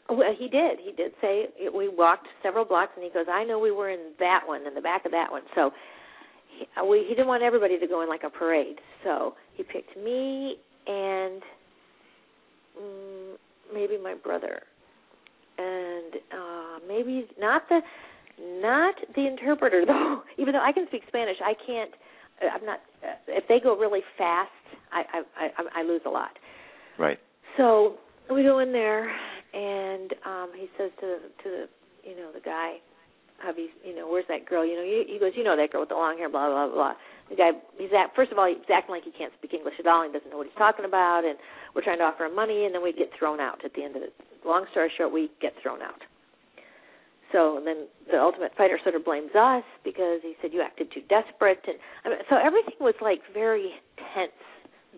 Well, he did. He did say we walked several blocks, and he goes, "I know we were in that one, in the back of that one." So he didn't want everybody to go in like a parade. So he picked me and maybe my brother, and maybe not the interpreter, though. Even though I can speak Spanish, I can't. I'm not. If they go really fast, I lose a lot. Right. So we go in there, and he says to the guy, "Hubby, where's that girl?" He goes, "That girl with the long hair, blah blah blah." The guy, first of all, he's acting like he can't speak English at all. He doesn't know what he's talking about, and we're trying to offer him money, and then we get thrown out at the end of it. Long story short, we get thrown out. So then the Ultimate Fighter sort of blames us because he said you acted too desperate, and so everything was like very tense,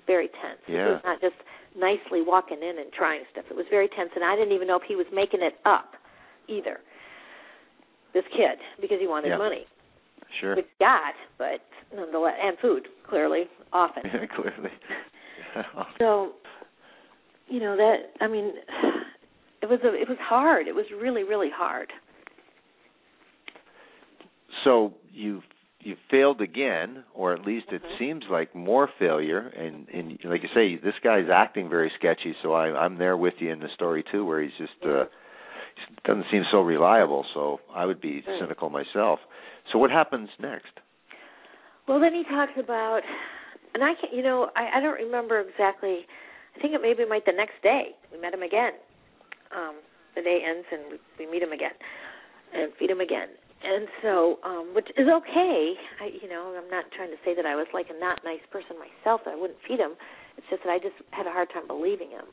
very tense. Yeah. It was not just nicely walking in and trying stuff. It was very tense, and I didn't even know if he was making it up either, this kid, because he wanted money. Sure. Which he got, but nonetheless, and food, clearly, often. Yeah, clearly. So, you know, it was hard. It was really, really hard. So you failed again, or at least it seems like more failure. And like you say, this guy's acting very sketchy. So I'm there with you in the story too, where he's just doesn't seem so reliable. So I would be cynical myself. So what happens next? Well, then he talks about, and I can't, I don't remember exactly. I think it maybe the next day we met him again. The day ends and we meet him again and feed him again. And so, which is okay. I'm not trying to say that I was like a not nice person myself, that I wouldn't feed him. It's just that I just had a hard time believing him.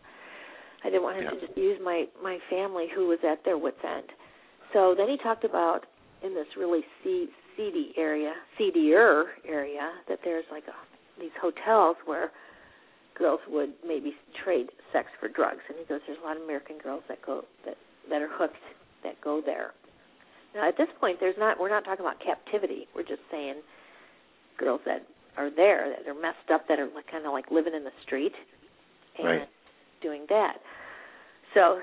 I didn't want him to just use my family who was at their wit's end. So then he talked about in this really seedier area, that there's like these hotels where girls would maybe trade sex for drugs. And he goes, there's a lot of American girls that are hooked that go there. Now, at this point, we're not talking about captivity. We're just saying girls that are there, that are messed up, that are kind of like living in the street and doing that. So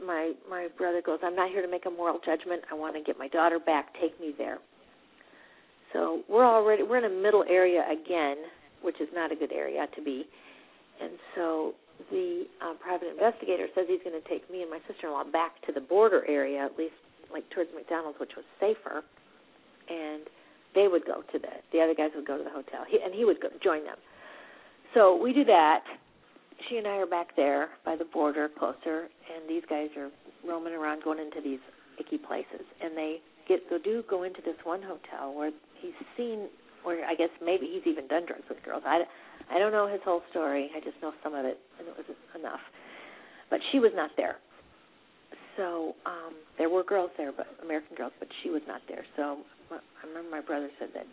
my brother goes, I'm not here to make a moral judgment. I want to get my daughter back. Take me there. So we're in a middle area again, which is not a good area to be. And so the private investigator says he's going to take me and my sister-in-law back to the border area, at least like towards McDonald's, which was safer, and they would go to the other guys would go to the hotel, he would join them. So we do that. She and I are back there by the border closer, and these guys are roaming around going into these icky places, and they go into this one hotel where he's seen, or I guess maybe he's even done drugs with girls. I don't know his whole story. I just know some of it, and it was enough. But she was not there. So there were girls there, but American girls, but she was not there. So I remember my brother said that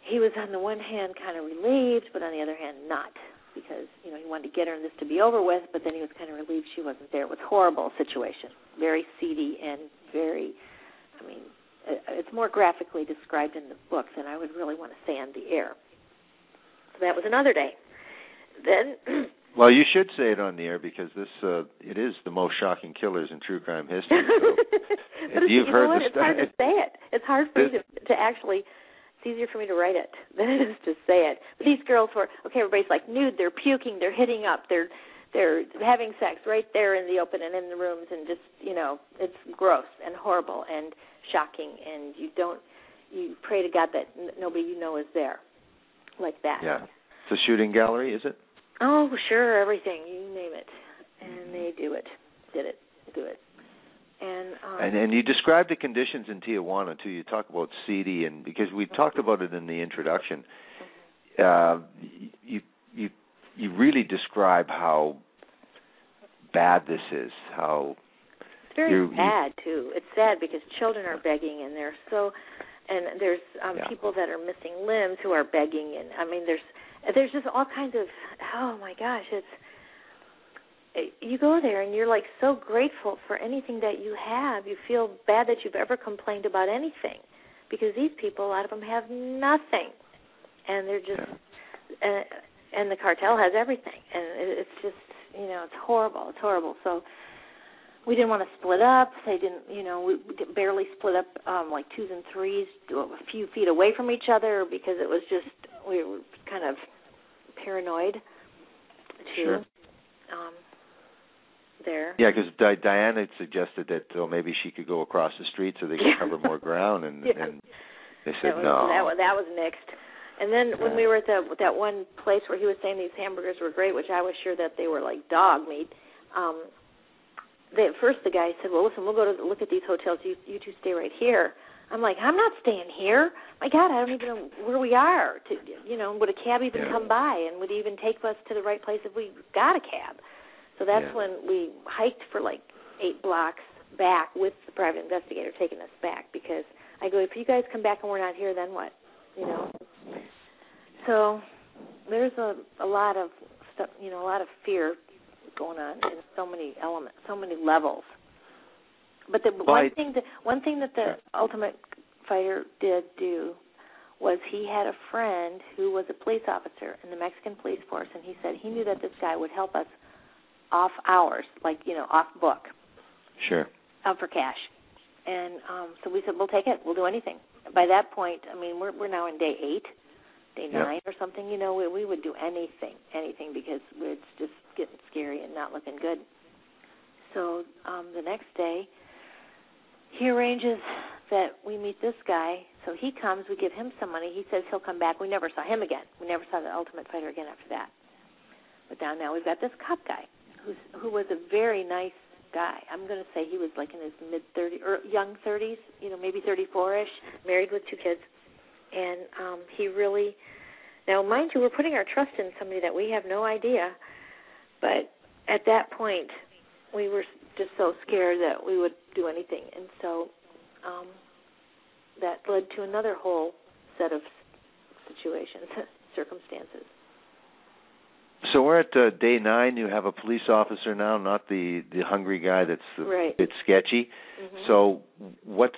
he was on the one hand kind of relieved, but on the other hand not, because he wanted to get her and this to be over with, but then he was kind of relieved she wasn't there. It was a horrible situation, very seedy and very, it's more graphically described in the book than I would really want to say on the air. So that was another day. Then... Well, you should say it on the air because it is the most shocking killers in true crime history. So but you've heard it's hard to say it. It's hard for me to actually. It's easier for me to write it than it is to say it. But these girls were everybody's like nude. They're puking. They're hitting up. They're having sex right there in the open and in the rooms, and just it's gross and horrible and shocking. And you pray to God that nobody is there, like that. Yeah, it's a shooting gallery, is it? Oh, sure, everything, you name it, and they do it. And you described the conditions in Tijuana too. You talk about seedy, and because we talked about it in the introduction, you really describe how bad this is. How it's very sad too. It's sad because children are begging, and there's people that are missing limbs who are begging, and there's just all kinds of, oh my gosh, you go there and you're like so grateful for anything that you have. You feel bad that you've ever complained about anything, because these people, a lot of them have nothing, and they're just, and the cartel has everything, and it's just, it's horrible. It's horrible. So we didn't want to split up. They didn't, we barely split up like twos and threes, a few feet away from each other, because it was just, we were kind of paranoid too. Sure. There. Yeah, because Diana suggested that maybe she could go across the street so they could cover more ground, and they said no. That was nixed. And then when we were at that one place where he was saying these hamburgers were great, which I was sure that they were like dog meat. At first the guy said, well, listen, we'll go to look at these hotels. You two stay right here. I'm like, I'm not staying here. My God, I don't even know where we are. Would a cab even come by, and would he even take us to the right place if we got a cab? So that's when we hiked for like 8 blocks back with the private investigator taking us back, because I go, if you guys come back and we're not here, then what? So there's a lot of stuff, a lot of fear going on in so many elements, so many levels. But one thing that the Ultimate Fighter did do was he had a friend who was a police officer in the Mexican police force, and he said he knew that this guy would help us off hours, like, off book. Sure. Out for cash. And so we said, we'll take it. We'll do anything. By that point, we're now in day 8, day 9 or something. We would do anything because it's just getting scary and not looking good. So the next day, he arranges that we meet this guy. So he comes, we give him some money. He says he'll come back. We never saw him again. We never saw the Ultimate Fighter again after that. But now we've got this cop guy who was a very nice guy. I'm going to say he was like in his mid-30s or young 30s, maybe 34-ish, married with 2 kids. And he really, now mind you, we're putting our trust in somebody that we have no idea. But at that point, we were just so scared that we would do anything. And so that led to another whole set of situations, circumstances. So we're at day 9. You have a police officer now, not the hungry guy that's a bit sketchy. Mm-hmm. So what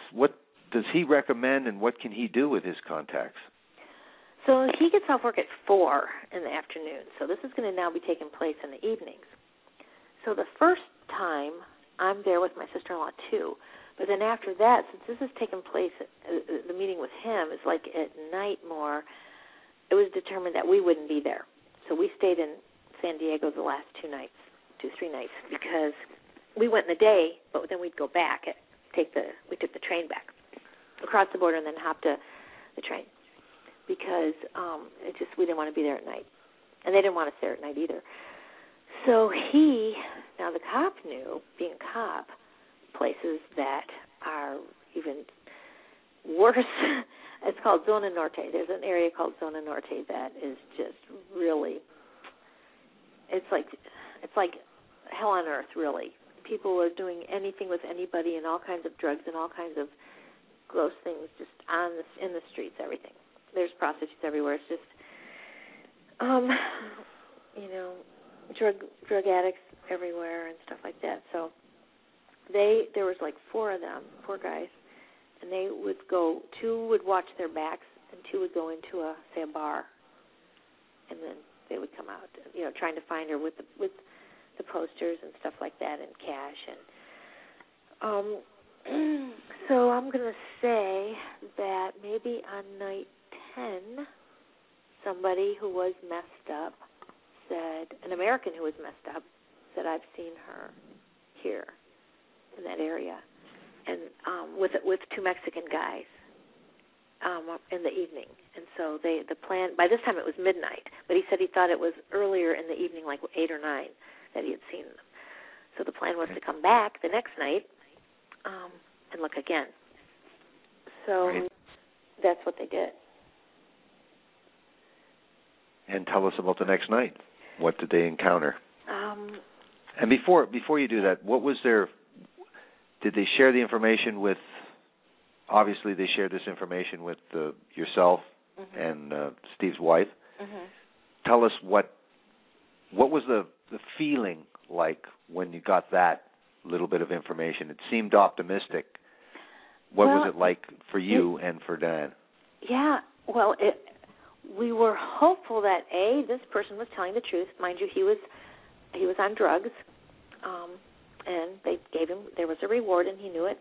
does he recommend, and what can he do with his contacts? So he gets off work at 4 in the afternoon. So this is going to now be taking place in the evenings. So the first time, I'm there with my sister-in-law too. But then after that, since this is taking place, the meeting with him is like at night more, it was determined that we wouldn't be there. So we stayed in San Diego the last 3 nights, because we went in the day, but then we'd go back. We took the train back across the border and then hopped the train because we didn't want to be there at night. And they didn't want us there at night either. So now the cop knew, being a cop, places that are even worse. It's called Zona Norte. There's an area called Zona Norte that is just really, it's like hell on earth, really. People are doing anything with anybody and all kinds of drugs and all kinds of gross things just in the streets, everything. There's prostitutes everywhere. It's just, drug addicts everywhere and stuff like that. So there was like 4 of them, 4 guys. And they would go, 2 would watch their backs, and 2 would go into a bar, and then they would come out, trying to find her with the posters and stuff like that, and cash. And so I'm going to say that maybe on night 10, somebody who was messed up an American who was messed up said, I've seen her here in that area. And with 2 Mexican guys in the evening. And so the plan, by this time it was midnight, but he said he thought it was earlier in the evening, like 8 or 9, that he had seen them. So the plan was to come back the next night and look again. So that's what they did. And tell us about the next night. What did they encounter? And before you do that, what was their... Did they share the information with? Obviously, they shared this information with yourself and Steve's wife. Mm-hmm. Tell us what was the feeling like when you got that little bit of information? It seemed optimistic. What was it like for you and for Dan? Yeah, well, we were hopeful that this person was telling the truth. Mind you, he was on drugs. And they gave him, there was a reward, and he knew it.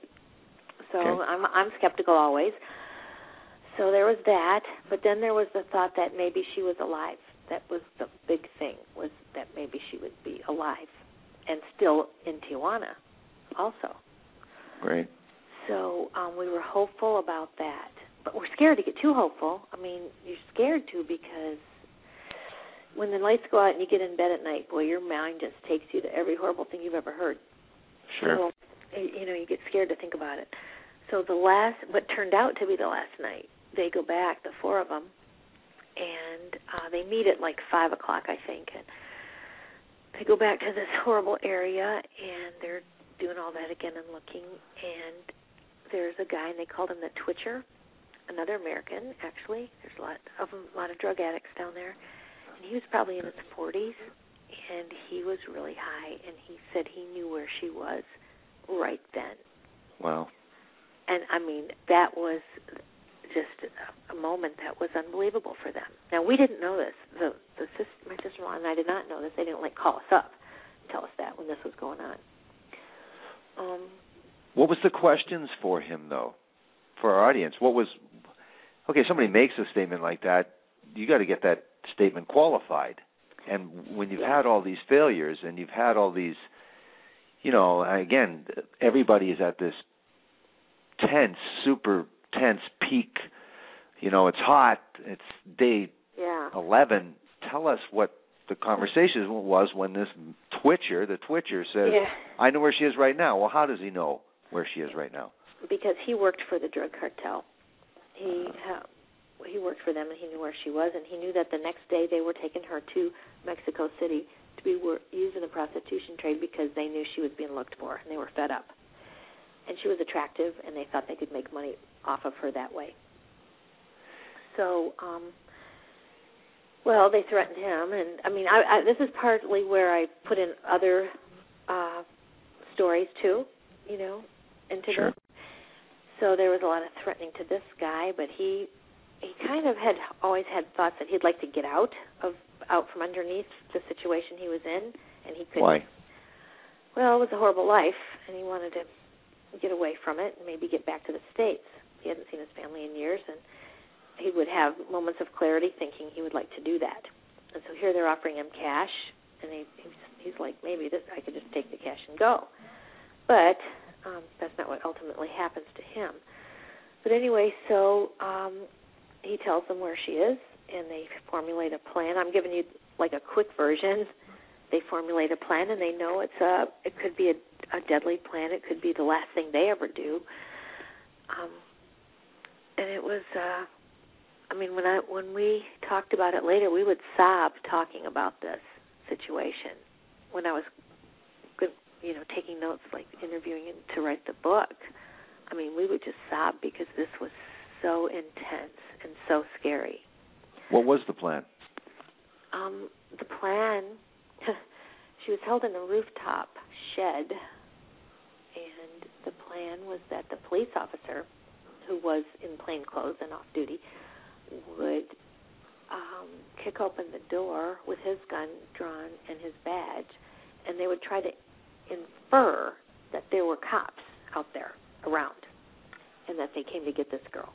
So I'm skeptical always. So there was that. But then there was the thought that maybe she was alive. That was the big thing, was that maybe she would be alive and still in Tijuana also. Great. So we were hopeful about that. But we're scared to get too hopeful. You're scared to because when the lights go out and you get in bed at night, boy, your mind just takes you to every horrible thing you've ever heard. Sure. So, you get scared to think about it. So what turned out to be the last night, they go back, the 4 of them, and they meet at like 5 o'clock, I think, and they go back to this horrible area, and they're doing all that again and looking, and there's a guy, and they called him the Twitcher, another American, actually. There's a lot of drug addicts down there. And he was probably in his 40s, and he was really high, and he said he knew where she was right then. Wow. And, I mean, that was just a moment that was unbelievable for them. Now, we didn't know this. My sister-in-law and I did not know this. They didn't, call us up and tell us that when this was going on. What was the questions for him, though, for our audience? Okay, somebody makes a statement like that, you got to get that statement qualified. And when you've had all these failures and you've had all these, again, everybody is at this tense, super tense peak. It's hot. It's day 11. Tell us what the conversation was when the Twitcher says, I know where she is right now. Well, how does he know where she is right now? Because he worked for the drug cartel. He worked for them, and he knew where she was, and he knew that the next day they were taking her to Mexico City to be used in the prostitution trade because they knew she was being looked for, and they were fed up. And she was attractive, and they thought they could make money off of her that way. So, they threatened him, and, this is partly where I put in other stories, too, into this. So there was a lot of threatening to this guy, but he kind of had always had thoughts that he'd like to get out from underneath the situation he was in, and he couldn't. Why? Well, it was a horrible life, and he wanted to get away from it and maybe get back to the States. He hadn't seen his family in years, and he would have moments of clarity thinking he would like to do that. And so here they're offering him cash, and he's like, maybe I could just take the cash and go. But that's not what ultimately happens to him. But anyway, so he tells them where she is, and they formulate a plan. I'm giving you a quick version. They formulate a plan, and they know it could be a deadly plan. It could be the last thing they ever do. And it was, when we talked about it later, we would sob talking about this situation. When I was taking notes, interviewing him to write the book, we would just sob because this was so intense and so scary. What was the plan? The plan, she was held in a rooftop shed, and the plan was that the police officer, who was in plain clothes and off duty, would kick open the door with his gun drawn and his badge, and they would try to infer that there were cops out there around and that they came to get this girl.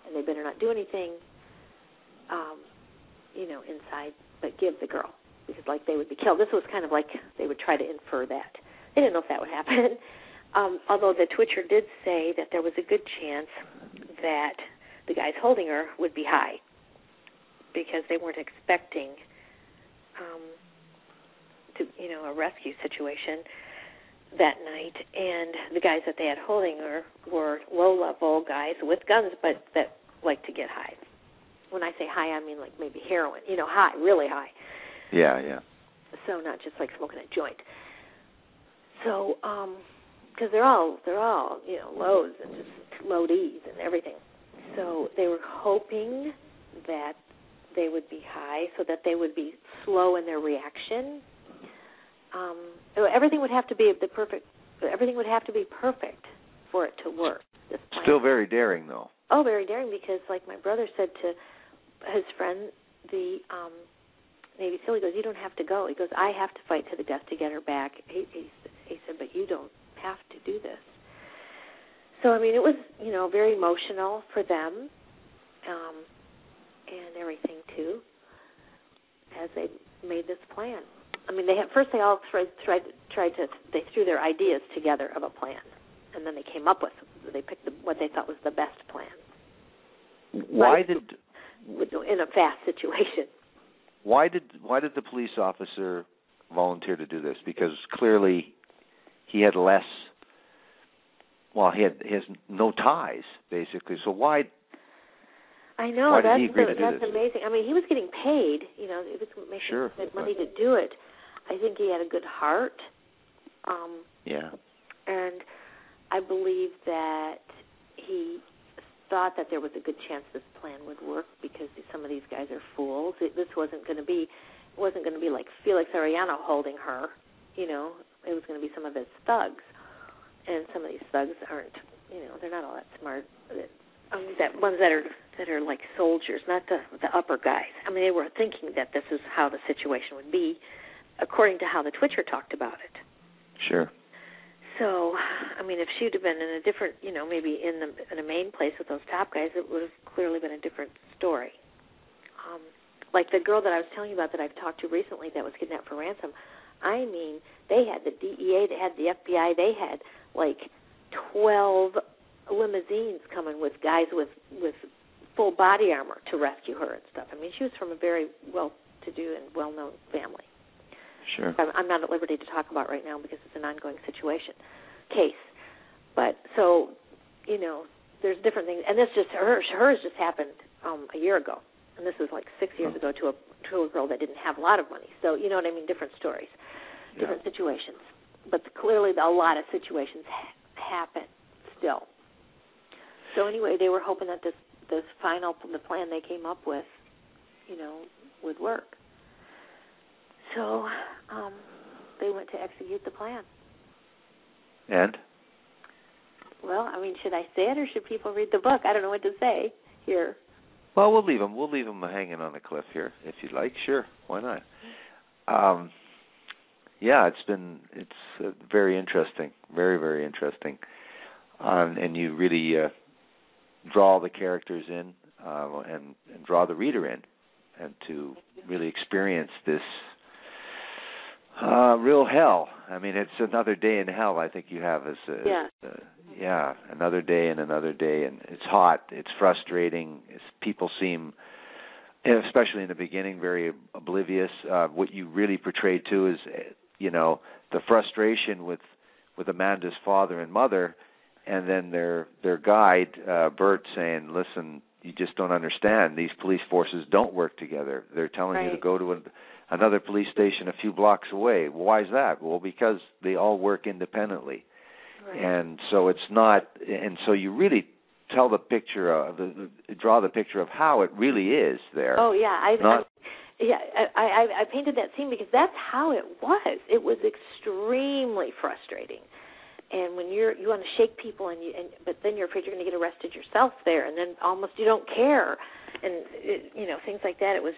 And they better not do anything, inside, but give the girl, because, they would be killed. This was kind of they would try to infer that. They didn't know if that would happen. Although the Twitcher did say that there was a good chance that the guys holding her would be high, because they weren't expecting a rescue situation that night, and the guys that they had holding her were low-level guys with guns, but that like to get high. When I say high, I mean maybe heroin, high, really high. Yeah. So not just smoking a joint. So, because they're all lows and just low D's and everything. So they were hoping that they would be high so that they would be slow in their reaction. Everything would have to be perfect for it to work. This plan. Still very daring, though. Oh, very daring, because my brother said to his friend, the Navy SEAL, he goes, you don't have to go. He goes, I have to fight to the death to get her back. He said, but you don't have to do this. So, it was, very emotional for them and everything, too, as they made this plan. They all they threw their ideas together of a plan, and then they picked what they thought was the best plan. In a fast situation. Why did the police officer volunteer to do this? Because clearly he had less. Well, he has no ties, basically. So why? I know, why did he agree to do that's this? amazing. He was getting paid. He was making good money to do it. I think he had a good heart. Yeah. And I believe that he thought that there was a good chance this plan would work because some of these guys are fools. This wasn't going to be like Felix Arellano holding her. It was going to be some of his thugs, and some of these thugs aren't. They're not all that smart. That ones that are like soldiers, not the upper guys. I mean, they were thinking that this is how the situation would be, according to how the Twitcher talked about it. Sure. So, I mean, if she'd have been in a different, maybe in a main place with those top guys, it would have clearly been a different story. Like the girl that I was telling you about that I've talked to recently that was kidnapped for ransom. I mean, they had the DEA, they had the FBI, they had like 12 limousines coming with guys with full body armor to rescue her and stuff. I mean, she was from a very well-to-do and well-known family. Sure. I'm not at liberty to talk about right now because it's an ongoing case. But so, there's different things, and this just hers just happened a year ago, and this was like 6 years ago to a girl that didn't have a lot of money. So you know what I mean? Different stories, different situations. But clearly, a lot of situations happen still. So anyway, they were hoping that the plan they came up with, would work. So they went to execute the plan. And? Well, I mean, should I say it or should people read the book? I don't know what to say here. Well, we'll leave them hanging on a cliff here, if you'd like. Sure, why not? It's very interesting, very, very interesting, and you really draw the characters in and draw the reader in, and to really experience this real hell. I mean, it's another day in hell. I think you have as another day and another day, and it's hot. It's frustrating. People seem, especially in the beginning, very oblivious. What you really portrayed too is, the frustration with Amanda's father and mother, and then their guide Bert saying, "Listen, you just don't understand. These police forces don't work together. They're telling you to go to another police station a few blocks away. Why is that? Well, because they all work independently." Right. And so it's not, and so you really tell the picture of draw the picture of how it really is there. Oh yeah, I painted that scene because that's how it was. It was extremely frustrating. And when you want to shake people, but then you're afraid you're going to get arrested yourself there, and then almost you don't care, and things like that. It was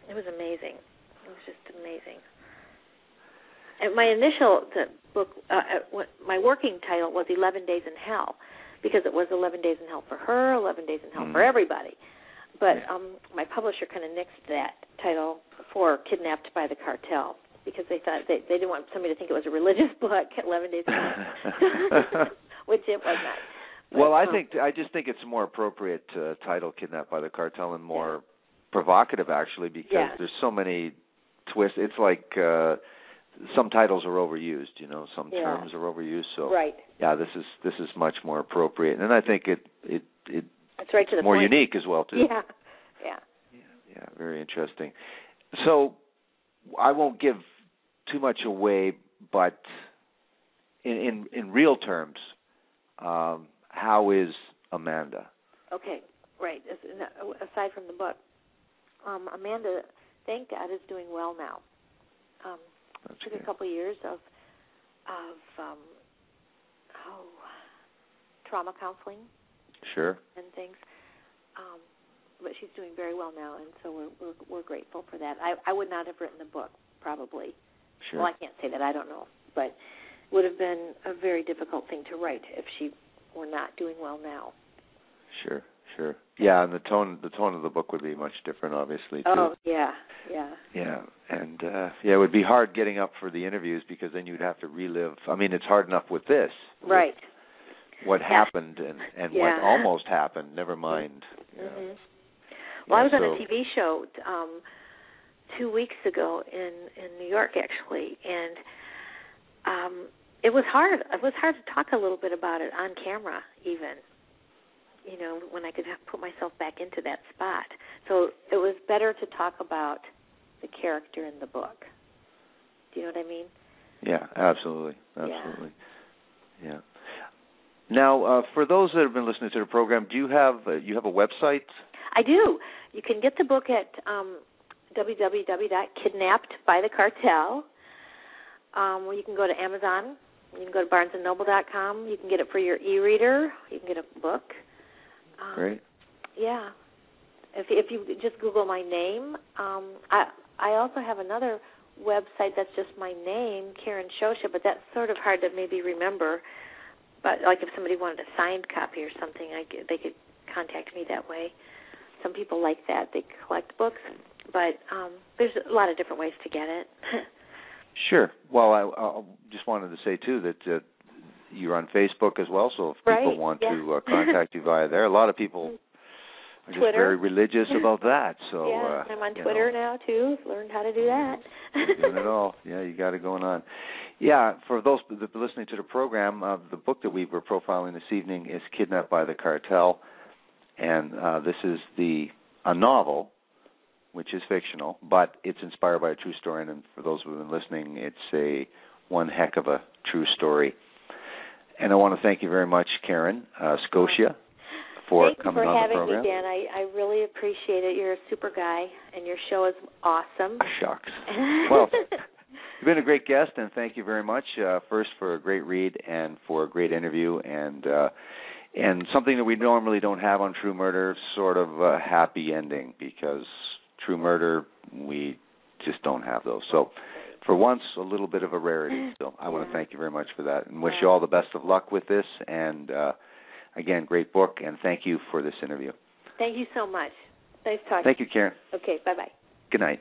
amazing. It was just amazing. And my initial book, my working title was 11 Days in Hell, because it was 11 days in hell for her, 11 days in hell for everybody. But my publisher kind of nixed that title for Kidnapped by the Cartel, because they thought they didn't want somebody to think it was a religious book, 11 Days in Hell, which it was not. But, well, I just think it's a more appropriate title, Kidnapped by the Cartel, and more provocative, actually, because there's so many twists. It's like some titles are overused, some terms are overused. So this is much more appropriate, and I think it's right to the more point. Unique as well too. Yeah, very interesting. So I won't give too much away, but in real terms, how is Amanda? Okay, right. Aside from the book, Amanda, thank God, is doing well now. Took a couple of years of trauma counseling. Sure. And things, but she's doing very well now, and so we're grateful for that. I would not have written the book, probably. Sure. Well, I can't say that. I don't know, but it would have been a very difficult thing to write if she were not doing well now. Sure. Yeah, and the tone of the book would be much different, obviously, too. Oh, yeah. Yeah, and it would be hard getting up for the interviews, because then you'd have to relive. I mean, it's hard enough with this. Right. What happened and what almost happened, never mind. Mm-hmm. Well, I was on a TV show 2 weeks ago in New York, actually, and it was hard. It was hard to talk a little bit about it on camera, even, when I could put myself back into that spot. So it was better to talk about the character in the book. Do you know what I mean? Yeah, absolutely. Yeah. Now, for those that have been listening to the program, do you have a website? I do. You can get the book at www.kidnappedbythecartel. Where you can go to Amazon. You can go to BarnesandNoble.com. You can get it for your e-reader. You can get a book. Great. Yeah. If you just Google my name, I also have another website that's just my name, Karen Scioscia, but that's sort of hard to maybe remember. But like if somebody wanted a signed copy or something, they could contact me that way. Some people like that. They collect books, but there's a lot of different ways to get it. Sure. Well, I just wanted to say, too, that you're on Facebook as well, so if people want to contact you via there, a lot of people are just very religious about that. So yeah, I'm on Twitter now, too. Learned how to do that. You're doing it all. Yeah, you got it going on. Yeah, for those that are listening to the program, the book that we were profiling this evening is Kidnapped by the Cartel, and this is a novel, which is fictional, but it's inspired by a true story. And for those who have been listening, it's one heck of a true story. And I want to thank you very much, Karen Scioscia, for coming on the program. Thank you for having me, Dan. I really appreciate it. You're a super guy, and your show is awesome. Shucks. Well, you've been a great guest, and thank you very much, first for a great read and for a great interview, and something that we normally don't have on True Murder, sort of a happy ending, because True Murder, we just don't have those. So for once, a little bit of a rarity. So I want to thank you very much for that and wish you all the best of luck with this. And, again, great book, and thank you for this interview. Thank you so much. Nice talking. Thank you, Karen. Okay, bye-bye. Good night.